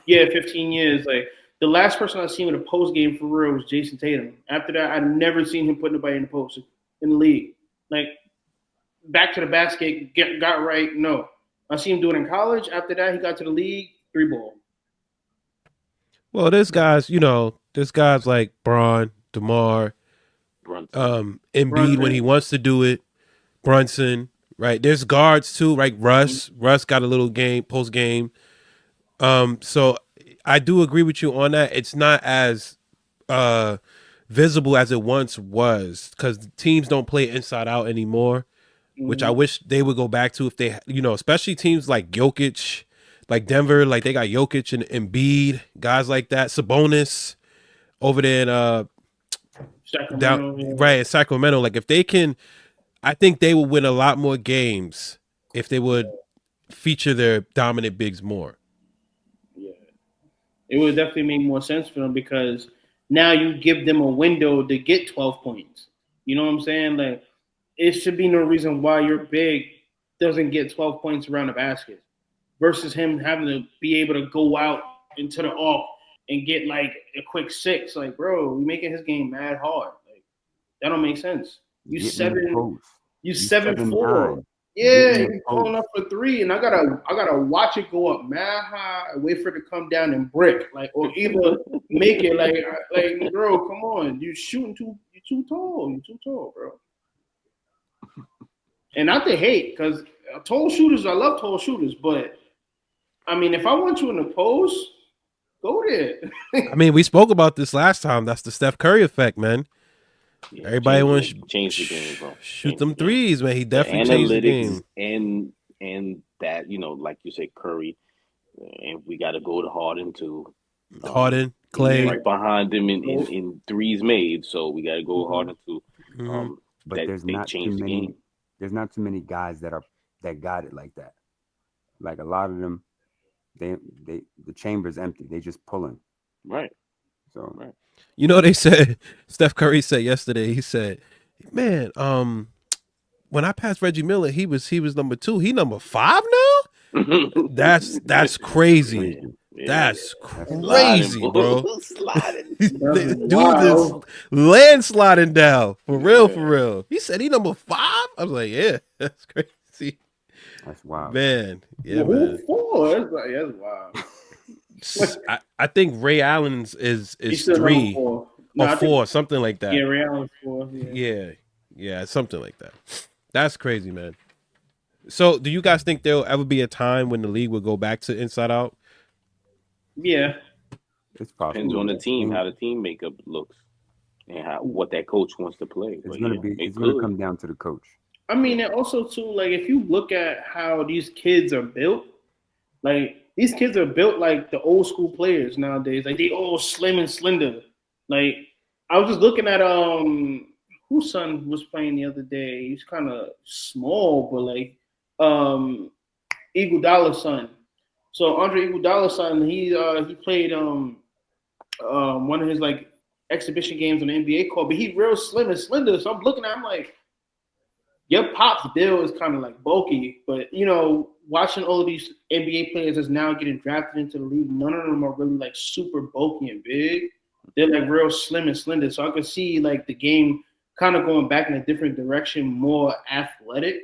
Speaker 4: years. Like the last person I've seen with a post game for real was Jason Tatum. After that, I've never seen him put nobody in the post in the league. Like back to the basket, got right. No, I seen him do it in college. After that, he got to the league, 3-ball.
Speaker 1: Well, there's guys like Braun, DeMar, Embiid when he wants to do it, Brunson, right? There's guards too, right? Russ got a little game, post game. So I do agree with you on that. It's not as visible as it once was because teams don't play inside out anymore, which I wish they would go back to if they, especially teams like Jokic, like Denver, like they got Jokic and Embiid, guys like that, Sabonis over there in
Speaker 4: Sacramento,
Speaker 1: right in Sacramento. Like if they can, I think they would win a lot more games if they would feature their dominant bigs more.
Speaker 4: Yeah, it would definitely make more sense for them because now you give them a window to get 12 points. You know what I'm saying? Like it should be no reason why your big doesn't get 12 points around the basket. versus him having to be able to go out into the off and get like a quick 6. Like, bro, you're making his game mad hard. Like, that don't make sense. You 7'4". Yeah, he's pulling up for 3, and I gotta watch it go up mad high and wait for it to come down and brick, like, or either make it like bro, come on, you're too tall, bro. And not to hate, because tall shooters, I love tall shooters, but I mean, if I want you in the post, go there.
Speaker 1: I mean, we spoke about this last time. That's the Steph Curry effect, man. Yeah, everybody wants to
Speaker 3: change the game, bro.
Speaker 1: Shoot them threes, man. He definitely changed the game.
Speaker 3: And that, like you say, Curry, and we got to go to Harden too.
Speaker 1: Harden, Clay,
Speaker 3: right behind him in threes made. So we got to go Harden too.
Speaker 2: But there's not too many. There's not too many guys that got it like that. Like a lot of them, the chamber's empty. They just pulling.
Speaker 3: Right.
Speaker 2: So.
Speaker 3: Right.
Speaker 1: They said, Steph Curry said yesterday, he said, man, when I passed Reggie Miller, he was number 2. He number 5 now? That's crazy. Yeah. That's crazy, bro. Dude is landsliding down. For real. He said he number 5? I was like, yeah, that's crazy.
Speaker 2: That's wild.
Speaker 1: Man. Yeah,
Speaker 4: man. 4? That's wild.
Speaker 1: I think Ray Allen's is 3 or 4, something like that.
Speaker 4: Yeah, Ray Allen's 4.
Speaker 1: Yeah, something like that. That's crazy, man. So, do you guys think there'll ever be a time when the league will go back to inside out?
Speaker 4: Yeah,
Speaker 2: it's possible.
Speaker 3: Depends on the team, how the team makeup looks, and what that coach wants to play.
Speaker 2: It's gonna come down to the coach.
Speaker 4: I mean, and also too, like if you look at how these kids are built, like. These kids are built like the old school players nowadays. Like they all slim and slender. Like I was just looking at whose son was playing the other day. He's kind of small, but like Iguodala's son. So Andre Iguodala's son, he played one of his like exhibition games on the NBA court, but he's real slim and slender. So I'm looking at him like, your pop's bill is kind of like bulky, but watching all of these NBA players that's now getting drafted into the league, none of them are really like super bulky and big. They're like real slim and slender. So I could see like the game kind of going back in a different direction, more athletic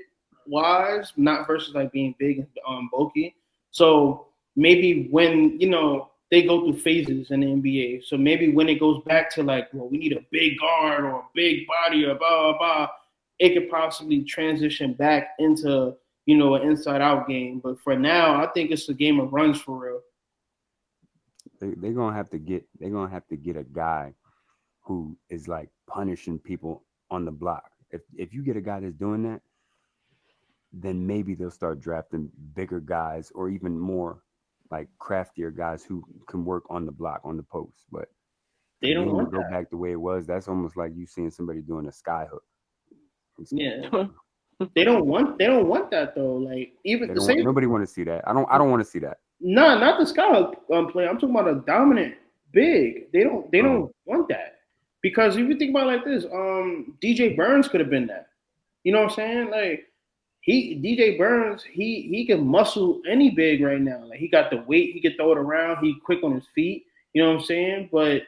Speaker 4: wise, not versus like being big and bulky. So maybe when, they go through phases in the NBA. So maybe when it goes back to like, well, we need a big guard or a big body or blah, blah, blah, it could possibly transition back into an inside-out game. But for now, I think it's a game of runs for real.
Speaker 2: They're gonna have to get a guy who is like punishing people on the block. If you get a guy that's doing that, then maybe they'll start drafting bigger guys or even more like craftier guys who can work on the block, on the post. But
Speaker 4: they don't want
Speaker 2: to go back the way it was. That's almost like you seeing somebody doing a sky hook.
Speaker 4: Yeah. They don't want that though. Like even
Speaker 2: nobody want to see that. I don't want to see that.
Speaker 4: No, not the sky play. I'm talking about a dominant big. They don't want that because if you think about it like this, DJ Burns could have been that. You know what I'm saying? Like DJ Burns, he can muscle any big right now. Like he got the weight, he can throw it around. He quick on his feet. You know what I'm saying? But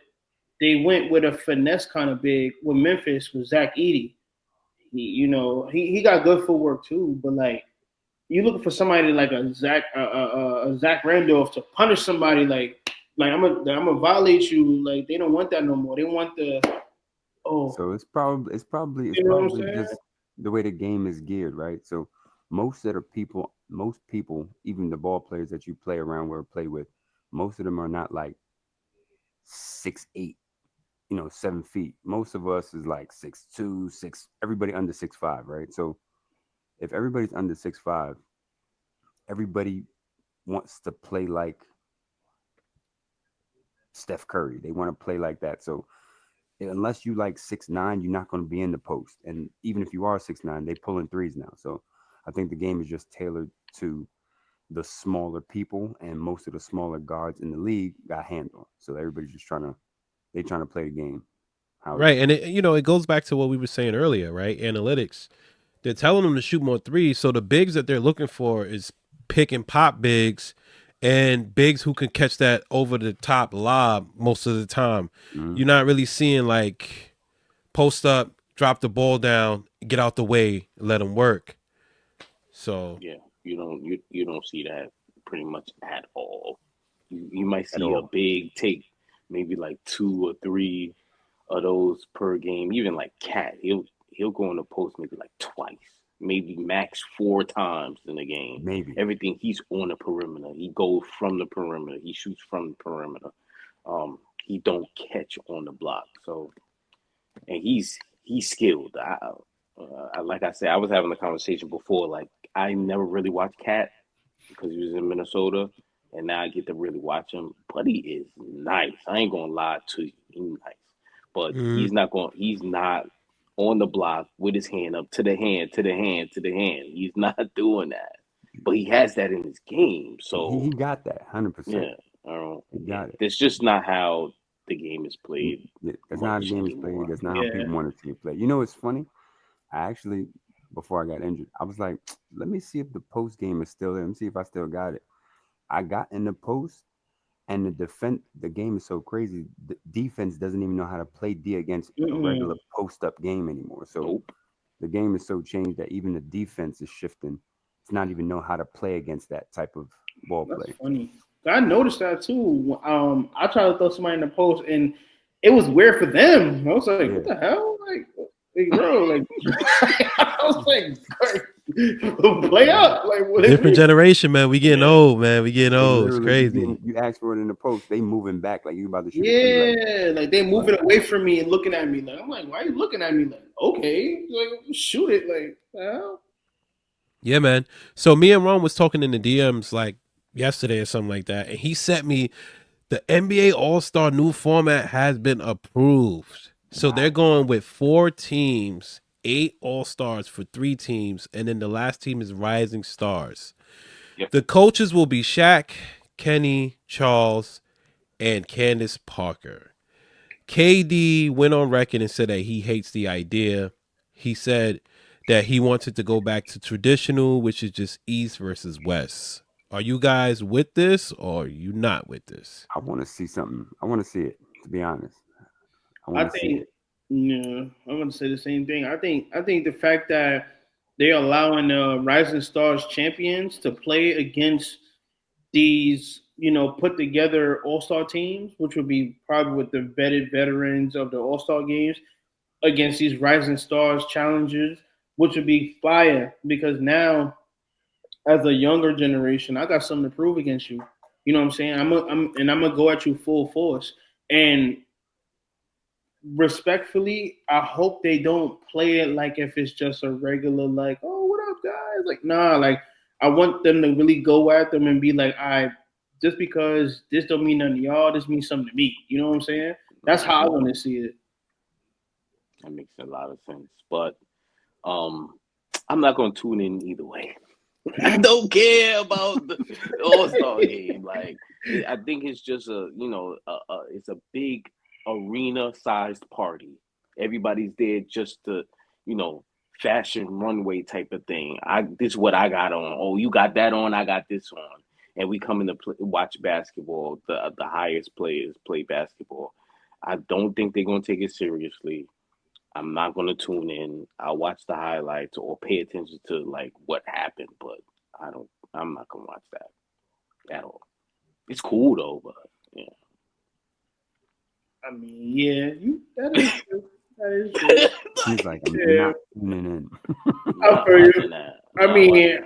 Speaker 4: they went with a finesse kind of big with Memphis with Zach Edey. He got good footwork too, but like you looking for somebody like a Zach Randolph to punish somebody like I'm gonna violate you. Like they don't want that no more. They want
Speaker 2: So it's probably just the way the game is geared, right? So most people, even the ball players that you play around or play with, most of them are not like 6'8". 7 feet. Most of us is like 6'2", 6. Everybody under 6'5", right? So if everybody's under 6'5", everybody wants to play like Steph Curry. They want to play like that. So unless you like 6'9", you're not going to be in the post. And even if you are 6'9", they pulling threes now. So I think the game is just tailored to the smaller people, and most of the smaller guards in the league got handled. So everybody's just trying to play the game.
Speaker 1: Right. And it goes back to what we were saying earlier, right? Analytics. They're telling them to shoot more threes. So the bigs that they're looking for is pick and pop bigs and bigs who can catch that over the top lob most of the time.
Speaker 2: Mm-hmm.
Speaker 1: You're not really seeing like post up, drop the ball down, get out the way, let them work. So
Speaker 3: yeah, you don't see that pretty much at all. You might see a big take maybe like 2 or 3 of those per game. Even like Cat, he'll go in the post maybe like twice, maybe max 4 times in a game.
Speaker 2: Maybe
Speaker 3: everything he's on the perimeter. He goes from the perimeter. He shoots from the perimeter. He don't catch on the block. So, and he's skilled. Like I said, I was having a conversation before. Like I never really watched Cat because he was in Minnesota. And now I get to really watch him. Buddy is nice. I ain't gonna lie to you. He's nice. But he's not on the block with his hand up to the hand. He's not doing that. But he has that in his game. So
Speaker 2: he got that 100%.
Speaker 3: Yeah. I don't
Speaker 2: He got it.
Speaker 3: It's just not how the game is played.
Speaker 2: That's not how the game is played. That's not how people want to see it played. You know, it's funny. I actually, before I got injured, I was like, let me see if the post game is still there. Let me see if I still got it. I got in the post, and the game is so crazy. The defense doesn't even know how to play D against a regular post-up game anymore. So the game is so changed that even the defense is shifting. It's not even know how to play against that type of ball play.
Speaker 4: That's funny. I noticed that too. I tried to throw somebody in the post, and it was weird for them. I was like, what the hell? Like bro, like I was like play up. Like
Speaker 1: different generation, man. We getting old, man. We getting old. It's crazy.
Speaker 2: You ask for it in the post, they moving back like you about to shoot.
Speaker 4: Yeah, like they moving away from me and looking at me. Like I'm like, why are you looking at me? Like, okay, like shoot it. Like, hell.
Speaker 1: Yeah, man. So me and Ron was talking in the DMs like yesterday or something like that, and he sent me the NBA All-Star new format has been approved. So they're going with 4 teams, 8 All-Stars for 3 teams, and then the last team is Rising Stars.
Speaker 3: Yep.
Speaker 1: The coaches will be Shaq, Kenny, Charles, and Candace Parker. KD went on record and said that he hates the idea. He said that he wants it to go back to traditional, which is just East versus West. Are you guys with this or are you not with this?
Speaker 2: I want to see something. I want to see it, to be honest.
Speaker 4: I think, yeah, I'm going to say the same thing. I think the fact that they're allowing Rising Stars champions to play against these, put together All-Star teams, which would be probably with the vetted veterans of the All-Star games, against these Rising Stars challengers, which would be fire because now, as a younger generation, I got something to prove against you. You know what I'm saying? I'm gonna go at you full force. And respectfully, I hope they don't play it like if it's just a regular, like, oh, what up, guys? Like, nah, like I want them to really go at them and be like, just because this don't mean nothing to y'all, this means something to me. You know what I'm saying? That's how I want to see it.
Speaker 3: That makes a lot of sense. But I'm not gonna tune in either way. I don't care about the All-Star game. Like, I think it's just it's a big arena-sized party. Everybody's there just to, fashion runway type of thing. This is what I got on. Oh, you got that on. I got this on. And we come in to watch basketball. The highest players play basketball. I don't think they're gonna take it seriously. I'm not going to tune in. I'll watch the highlights or pay attention to like what happened, but I'm not going to watch that at all. It's cool though, but yeah.
Speaker 4: I mean, yeah, that is true. That is true.
Speaker 2: He's like, I'm not tuning in.
Speaker 4: I feel you.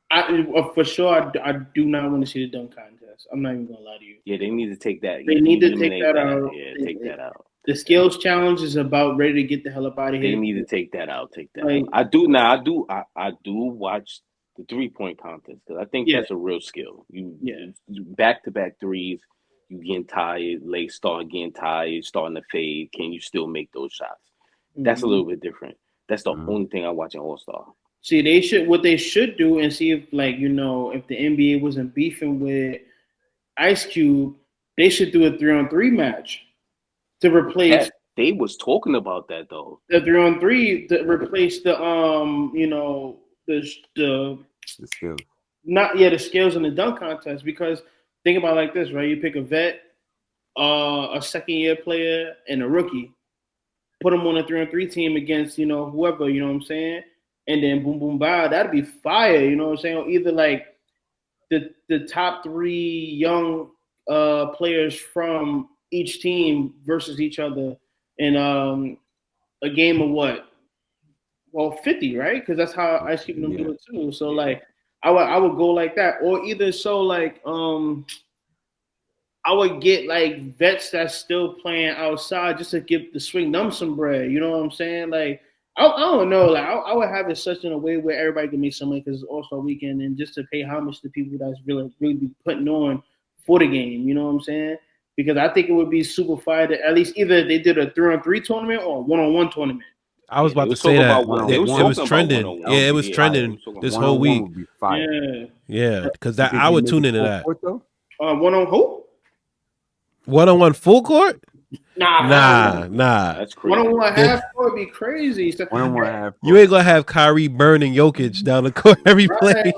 Speaker 4: I mean, for sure, I do not want to see the dunk contest. I'm not even going to lie to you.
Speaker 3: Yeah, they need to take that.
Speaker 4: They need to take that out.
Speaker 3: Yeah, take that out.
Speaker 4: The skills challenge is about ready to get the hell up out of here.
Speaker 3: They need to take that out. Take that out. I do watch the 3-point contest because I think that's a real skill. You back-to-back threes, you getting tired, start getting tired, starting to fade. Can you still make those shots? That's a little bit different. That's the only thing I watch in All-Star.
Speaker 4: See, what they should do and see if if the NBA wasn't beefing with Ice Cube, they should do a 3-on-3 match. To replace,
Speaker 3: they was talking about that though.
Speaker 4: The 3-on-3 to replace the skills. the skills in the dunk contest. Because think about it like this, right? You pick a vet, a second-year player, and a rookie. Put them on a 3-on-3 team against, whoever, you know what I'm saying? And then boom, boom, bow. That'd be fire, you know what I'm saying? Or either like the top 3 young players from each team versus each other in a game of what? Well, 50, right? Because that's how I see them do it too. So like I would go like that. Or either so like I would get like vets that's still playing outside just to give the swing them some bread. You know what I'm saying? Like I don't know. Like I would have it such in a way where everybody can make some money because it's All-Star Weekend, and just to pay homage to people that's really be putting on for the game. You know what I'm saying? Because I think it would be super fire to at least either they did a 3-on-3 tournament or a 1-on-1 tournament.
Speaker 1: I was about to say that. It was trending. Yeah, it was trending this whole week. Yeah, because I would tune into that.
Speaker 4: 1-on who?
Speaker 1: 1-on-1 full court?
Speaker 4: Nah.
Speaker 3: That's crazy.
Speaker 4: 1-on-1 half court would be crazy.
Speaker 2: 1-on-1 half.
Speaker 1: You ain't gonna have Kyrie burning Jokic down the court every play.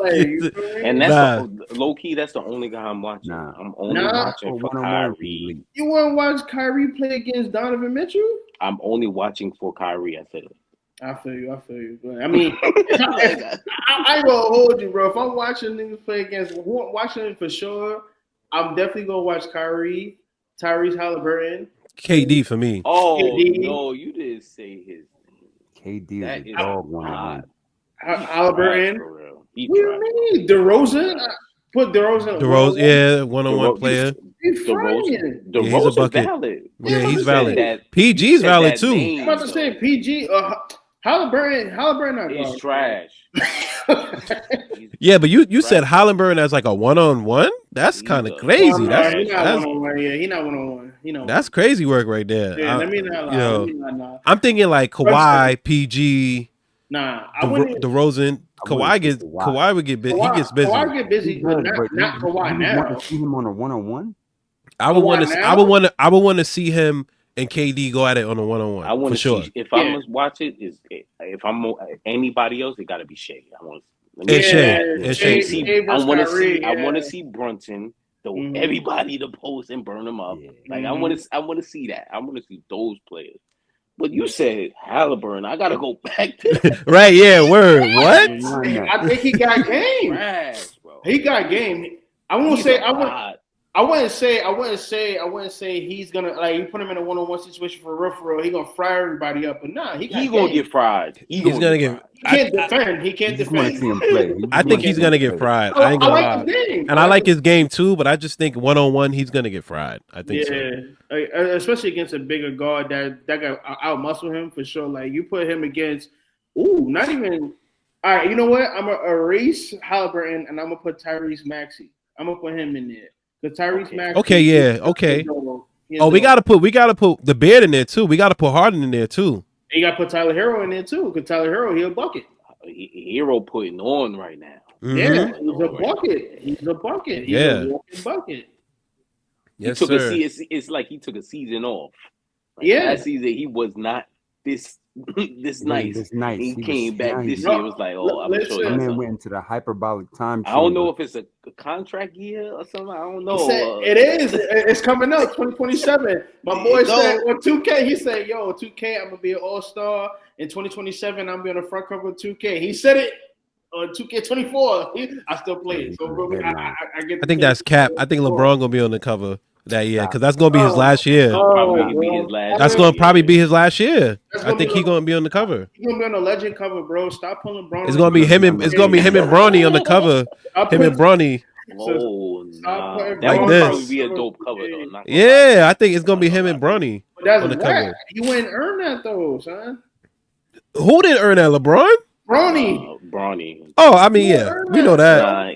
Speaker 3: And that's low key. That's the only guy I'm watching. I'm only watching for Kyrie.
Speaker 4: You want to watch Kyrie play against Donovan Mitchell?
Speaker 3: I'm only watching for Kyrie. I said it.
Speaker 4: I feel you. But, I mean, I ain't gonna hold you, bro. If I'm watching niggas play against, watching it for sure, I'm definitely gonna watch Kyrie, Tyrese Halliburton,
Speaker 1: KD for me.
Speaker 3: Oh KD. No, you didn't say his name.
Speaker 2: KD is a dog one.
Speaker 4: Halliburton. What do you mean? DeRozan? Put DeRozan.
Speaker 1: DeRozan, yeah, 1-on-1 player.
Speaker 3: DeRozan
Speaker 1: he's a bucket.
Speaker 3: Valid.
Speaker 1: Yeah, he's valid. PG's valid too.
Speaker 4: I'm about to say PG. Halliburton not
Speaker 3: he's trash.
Speaker 1: Yeah, but you said Halliburton as like a 1-on-1? That's kind of crazy.
Speaker 4: He's not 1-on-1. Yeah, he's not 1-on-1.
Speaker 1: That's crazy work right there.
Speaker 4: Yeah, let me not lie.
Speaker 1: I'm thinking like Kawhi, PG.
Speaker 4: Nah,
Speaker 1: DeRozan. Kawhi would get busy. He gets busy.
Speaker 4: Kawhi get busy, but not Kawhi now.
Speaker 2: You want to see him on a 1-on-1?
Speaker 1: I would want to see him and KD go at it on a 1-on-1.
Speaker 3: I want
Speaker 1: to
Speaker 3: see
Speaker 1: sure.
Speaker 3: If I'm gonna watch it, if I'm anybody else, it got to be Shea. I want
Speaker 1: Shea.
Speaker 3: I want to see Brunson throw everybody to post and burn them up. Yeah. Like I want to see that. I want to see those players. But you said Halliburton. I gotta go back to
Speaker 1: right. Yeah. Word. What?
Speaker 4: I think he got game.
Speaker 3: Trash, bro.
Speaker 4: He got game. I wouldn't say he's gonna like you put him in a 1-on-1 situation for real. He gonna fry everybody up, but nah, he gonna
Speaker 3: get fried.
Speaker 1: He's gonna get.
Speaker 4: He can't defend. He can't defend.
Speaker 2: See him play.
Speaker 1: I think he's gonna get fried. I ain't gonna lie. And I like his game too, but I just think 1-on-1 he's gonna get fried. I think so.
Speaker 4: Especially against a bigger guard that guy out muscle him for sure. Like you put him against, not even. All right, you know what? I'm gonna erase Halliburton and I'm gonna put Tyrese Maxey. I'm gonna put him in there because Tyrese Maxey.
Speaker 1: Okay, yeah, okay. We gotta put the Beard in there too. We gotta put Harden in there too.
Speaker 4: And you gotta put Tyler Hero in there too because Tyler Hero he'll bucket.
Speaker 3: Hero putting on right now.
Speaker 1: Mm-hmm.
Speaker 4: Yeah, he's a bucket. He's a bucket. He's a walking bucket.
Speaker 1: Yes,
Speaker 3: sir. It's like he took a season off. Last season he was not this nice. He came back this year. It was like, I'm sure
Speaker 2: that man went into the hyperbolic time.
Speaker 3: I don't know if it's a contract year or something. I don't know.
Speaker 4: It is. It's coming up 2027. My boy said on 2K. He said, "Yo, 2K, I'm gonna be an all-star in 2027. I'm gonna be on the front cover of 2K." He said it on 2K24. I still play it. So I get.
Speaker 1: I think that's cap. I think LeBron gonna be on the cover that year because that's gonna be his last year. That's gonna probably be his last year. I think he's gonna be on the cover.
Speaker 4: He's gonna be on the legend cover, bro. Stop pulling Bronny.
Speaker 1: It's gonna be him and Bronny on the cover. Him and Bronny.
Speaker 3: That would probably be a dope cover though.
Speaker 1: Yeah, I think it's gonna be him and Bronny on the cover.
Speaker 4: You wouldn't earn that though, son.
Speaker 1: Who didn't earn that? LeBron?
Speaker 3: Bronny.
Speaker 1: Oh, I mean, yeah, we know that.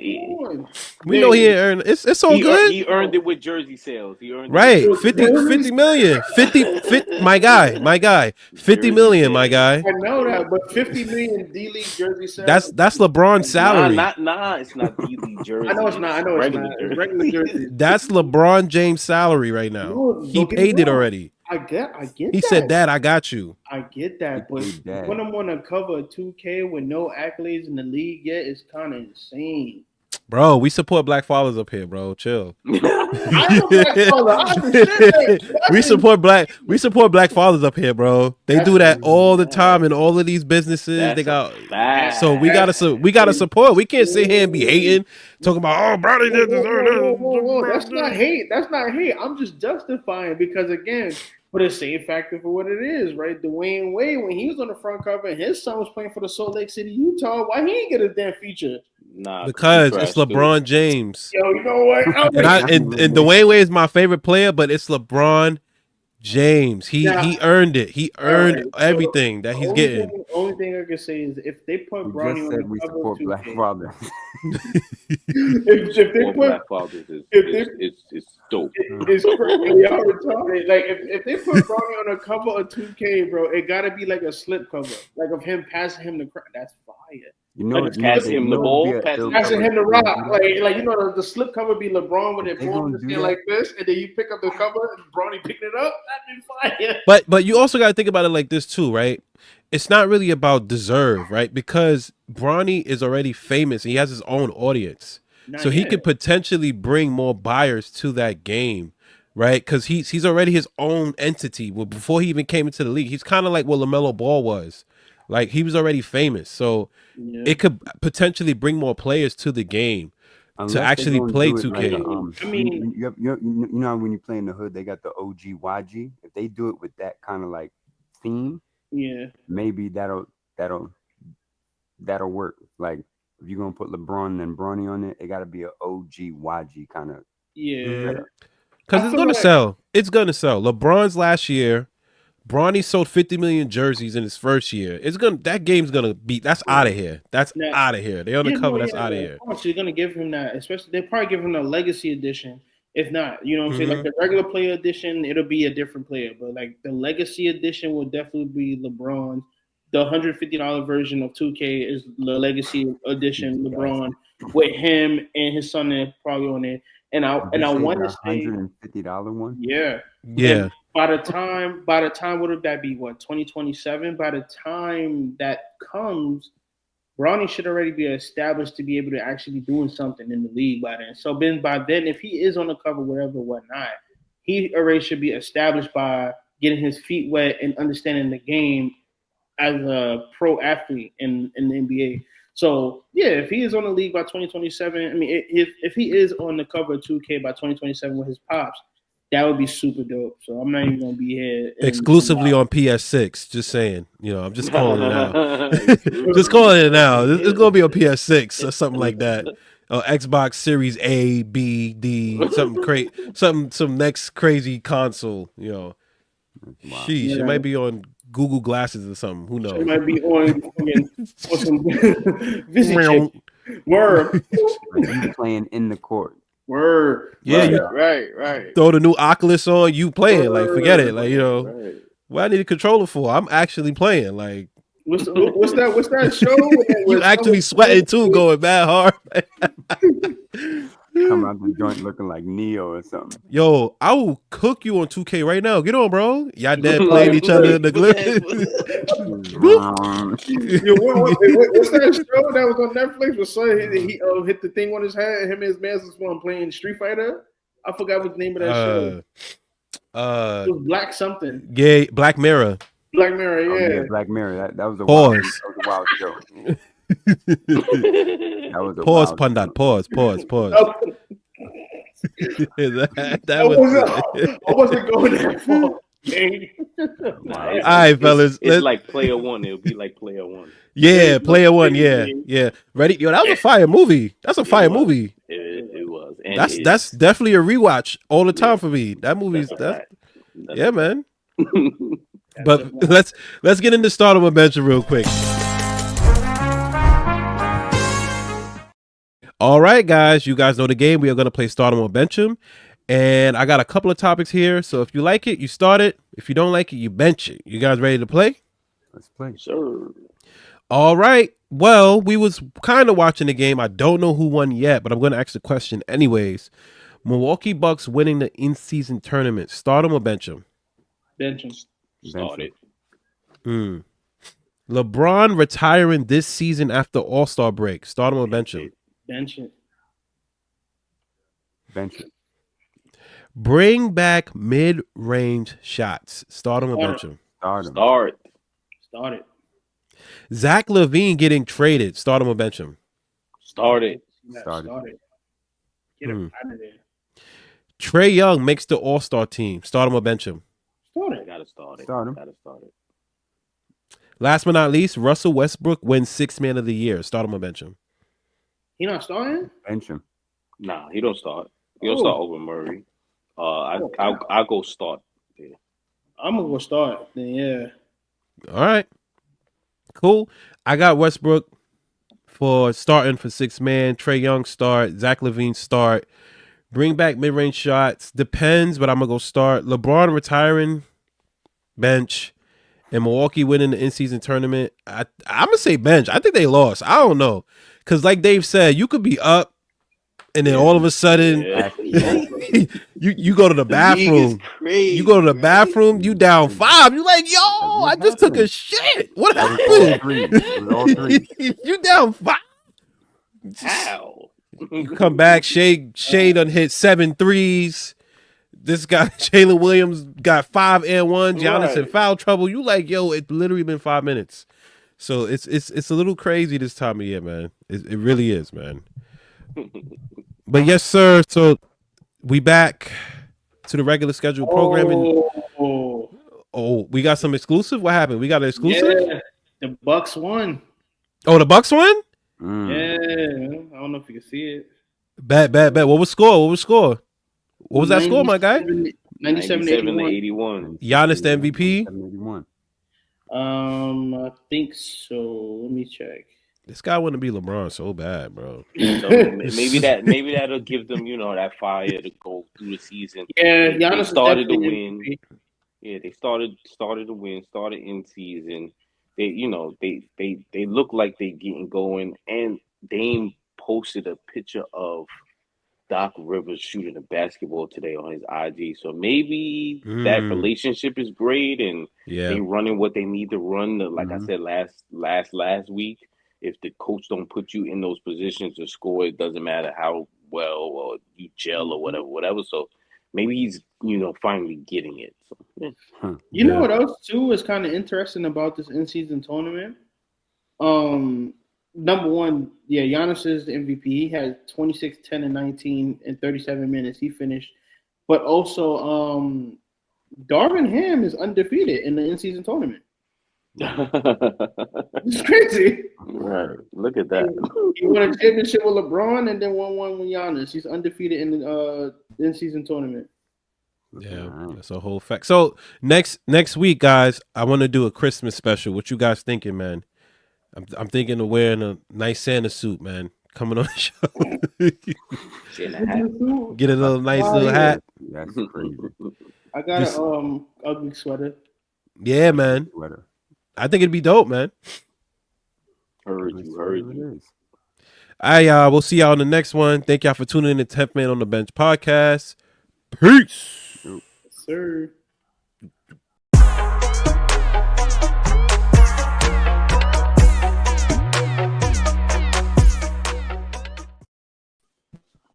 Speaker 1: We know he didn't earn. It's so good.
Speaker 3: He earned it with jersey sales. He earned
Speaker 1: right. 50 million. 50 my guy. 50 million, my guy.
Speaker 4: I know that, but 50 million D-League jersey sales.
Speaker 1: That's LeBron's salary.
Speaker 3: Nah, it's not D-League jersey.
Speaker 4: I know it's not. It's regular jersey.
Speaker 1: That's LeBron James' salary right now. He paid it already.
Speaker 4: I get
Speaker 1: He said, "Dad, I got you."
Speaker 4: I get that, but when I'm on a cover of 2K with no accolades in the league yet, it's kind of insane.
Speaker 1: Bro, we support black fathers up here, bro. Chill.
Speaker 4: I'm a black father. I understand.
Speaker 1: We support black fathers up here, bro. They do that all the time in all of these businesses. They got so we gotta support. We can't sit here and be hating, talking about Brownie didn't deserve
Speaker 4: Whoa. That's not hate. That's not hate. I'm just justifying because again, for the same factor for what it is, right? Dwayne Wade, when he was on the front cover and his son was playing for the Salt Lake City, Utah, why he ain't get a damn feature?
Speaker 3: Nah,
Speaker 1: because it's LeBron James.
Speaker 4: Yo, you know what?
Speaker 1: And Dwayne Wade is my favorite player, but it's LeBron James. He earned it. He earned everything that he's getting.
Speaker 4: The only thing I can say is if they put Bronny on the cover of 2K,
Speaker 2: black fathers.
Speaker 4: if they put
Speaker 3: black fathers, it's dope.
Speaker 4: It's crazy. Y'all retarded. Like if they put Bronny on a cover of 2K, bro, it gotta be like a slip cover, like of him passing him the crap. That's fire.
Speaker 3: You know, passing him the ball,
Speaker 4: passing him the rock, like you know, the slip cover be LeBron with it balls like this, and then you pick up the cover and Bronny picking it up. That'd be fire.
Speaker 1: But you also got to think about it like this too, right? It's not really about deserve, right? Because Bronny is already famous. He has his own audience, so he could potentially bring more buyers to that game, right? Because he's already his own entity. Well, before he even came into the league, he's kind of like what LaMelo Ball was. Like he was already famous, so it could potentially bring more players to the game to actually play 2K.
Speaker 2: I mean, you know when you play in the hood, they got the OG YG. If they do it with that kind of like theme, maybe that'll work. Like if you're gonna put LeBron and Bronny on it, it got to be an OG YG kind of
Speaker 1: because it's gonna sell. It's gonna sell. LeBron's last year. Bronny sold 50 million jerseys in his first year. That game's gonna be out of here. That's out of here. They on the cover. That's out of here.
Speaker 4: So you're gonna give him that, especially they probably give him a legacy edition. If not, you know what I'm saying? Like the regular player edition, it'll be a different player. But like the legacy edition will definitely be LeBron. The $150 version of 2K is the legacy edition, LeBron, with him and his son probably on it. And I want to say
Speaker 2: $150 one.
Speaker 4: Yeah.
Speaker 1: And
Speaker 4: by the time, what would that be? What 2027? By the time that comes, Bronny should already be established to be able to actually be doing something in the league by then. So by then, if he is on the cover, whatever, whatnot, he already should be established by getting his feet wet and understanding the game as a pro athlete in the NBA. So yeah, if he is on the league by 2027, I mean, if he is on the cover of 2K by 2027 with his pops, that would be super dope. So I'm not even gonna be here
Speaker 1: exclusively on PS6. Just saying, I'm just calling it now. Just calling it now. It's gonna be on PS6 or something like that. Xbox Series A, B, D, something crazy, some next crazy console. Wow. Sheesh, it might be on Google Glasses or something. Who knows?
Speaker 4: It might be on some visit. Word.
Speaker 2: You playing in the court.
Speaker 4: Word.
Speaker 1: Yeah,
Speaker 3: right.
Speaker 1: Throw the new Oculus on, you playing. Like, forget it. Like, what I need a controller for? I'm actually playing. Like,
Speaker 4: what's that show?
Speaker 1: You actually sweating too, going mad hard.
Speaker 2: Come out the joint looking like Neo or something.
Speaker 1: Yo, I will cook you on 2K right now. Get on, bro. Y'all dead playing each other in the glitch.
Speaker 4: What's that show that was on Netflix? Where son he hit the thing on his head? Him and his man was playing Street Fighter. I forgot what the name of that show. It was Black something.
Speaker 1: Yeah, Black Mirror.
Speaker 4: Black Mirror, yeah.
Speaker 2: Black Mirror. That was a
Speaker 1: wild
Speaker 2: show.
Speaker 1: Pause, Pundit. Pause. that was
Speaker 4: I wasn't going that far.
Speaker 1: All right, fellas.
Speaker 3: It's like Player One. It'll be like Player One.
Speaker 1: Yeah, Player One. Yeah. Ready? Yo, that was a fire movie. That's a fire movie.
Speaker 3: It was. And
Speaker 1: that's definitely a rewatch all the time for me. That movie's yeah, man. But let's get into stardom and bench real quick. All right, guys, you guys know the game. We are going to play Stardom or Bench 'em. And I got a couple of topics here. So if you like it, you start it. If you don't like it, you bench it. You guys ready to play?
Speaker 2: Let's play.
Speaker 3: Sure.
Speaker 1: All right. Well, we was kind of watching the game. I don't know who won yet, but I'm going to ask the question anyways. Milwaukee Bucks winning the in-season tournament. Stardom or bench 'em?
Speaker 4: Bench 'em.
Speaker 3: Started.
Speaker 1: LeBron retiring this season after All-Star break. Stardom or bench 'em?
Speaker 4: Bench it.
Speaker 2: Bench it.
Speaker 1: Bring back mid-range shots. Start him or bench him.
Speaker 2: Start him.
Speaker 4: Start it.
Speaker 1: Zach LaVine getting traded. Start him or bench him.
Speaker 3: Start it.
Speaker 2: Start it.
Speaker 4: Get him out of there.
Speaker 1: Trae Young makes the All-Star team. Start him or bench him.
Speaker 4: Start it.
Speaker 3: Gotta start it.
Speaker 2: Start him.
Speaker 3: Gotta start it.
Speaker 1: Last but not least, Russell Westbrook wins Sixth Man of the Year. Start him or bench him.
Speaker 4: He not starting?
Speaker 2: Bench him.
Speaker 3: Nah, he don't start. He don't start over Murray. I'll go start. Yeah.
Speaker 4: I'm gonna go start. Then yeah.
Speaker 1: All right. Cool. I got Westbrook for starting for Sixth Man. Trae Young start. Zach LaVine start. Bring back mid-range shots. Depends, but I'm going to go start. LeBron retiring. Bench. And Milwaukee winning the in-season tournament. I'm going to say bench. I think they lost. I don't know. Because like Dave said, you could be up and then all of a sudden you go to the bathroom. You go to the bathroom, you down 5. You like, yo, I just took a shit. What happened? You down 5.
Speaker 3: How?
Speaker 1: You come back, Shea done hit 7 threes. This guy, Jalen Williams, got 5 and 1. Giannis in foul trouble. You like, yo, it literally been 5 minutes. So it's a little crazy this time of year, man. It really is, man. But yes, sir. So we back to the regular schedule programming. Oh, we got some exclusive. What happened? We got an exclusive.
Speaker 4: Yeah, the Bucks won.
Speaker 1: Oh, the Bucks won.
Speaker 4: Yeah, I don't know if you can see it.
Speaker 1: Bet. What was score? What was that score, my guy?
Speaker 3: 97-81.
Speaker 1: Giannis the MVP.
Speaker 2: 81.
Speaker 4: I think so. Let me check.
Speaker 1: This guy want to be LeBron so bad, bro.
Speaker 3: So maybe that'll give them, that fire to go through the season.
Speaker 4: Yeah,
Speaker 3: Giannis started to win. MVP. Yeah, they started to win. Started in season. They look like they getting going, and Dame posted a picture of Doc Rivers shooting a basketball today on his IG. So maybe that relationship is great, and they running what they need to run. Like I said last week, if the coach don't put you in those positions to score, it doesn't matter how well or you gel or whatever. So maybe he's finally getting it. So, yeah.
Speaker 4: You know what else too is kind of interesting about this in-season tournament? Number one, Giannis is the MVP. He had 26, 10, and 19 in 37 minutes. He finished. But also, Darvin Ham is undefeated in the in-season tournament. It's crazy.
Speaker 3: Right. Look at that.
Speaker 4: He won a championship with LeBron and then won one with Giannis. He's undefeated in the in-season tournament.
Speaker 1: Yeah, that's a whole fact. So next week, guys, I want to do a Christmas special. What you guys thinking, man? I'm thinking of wearing a nice Santa suit, man. Coming on the show. Get a little nice little hat.
Speaker 2: That's crazy.
Speaker 4: I got an ugly sweater.
Speaker 1: Yeah, man. I think it'd be dope, man.
Speaker 3: Heard you.
Speaker 1: All right, we'll see y'all on the next one. Thank y'all for tuning in to 10th Man on the Bench podcast. Peace.
Speaker 4: Yes, sir.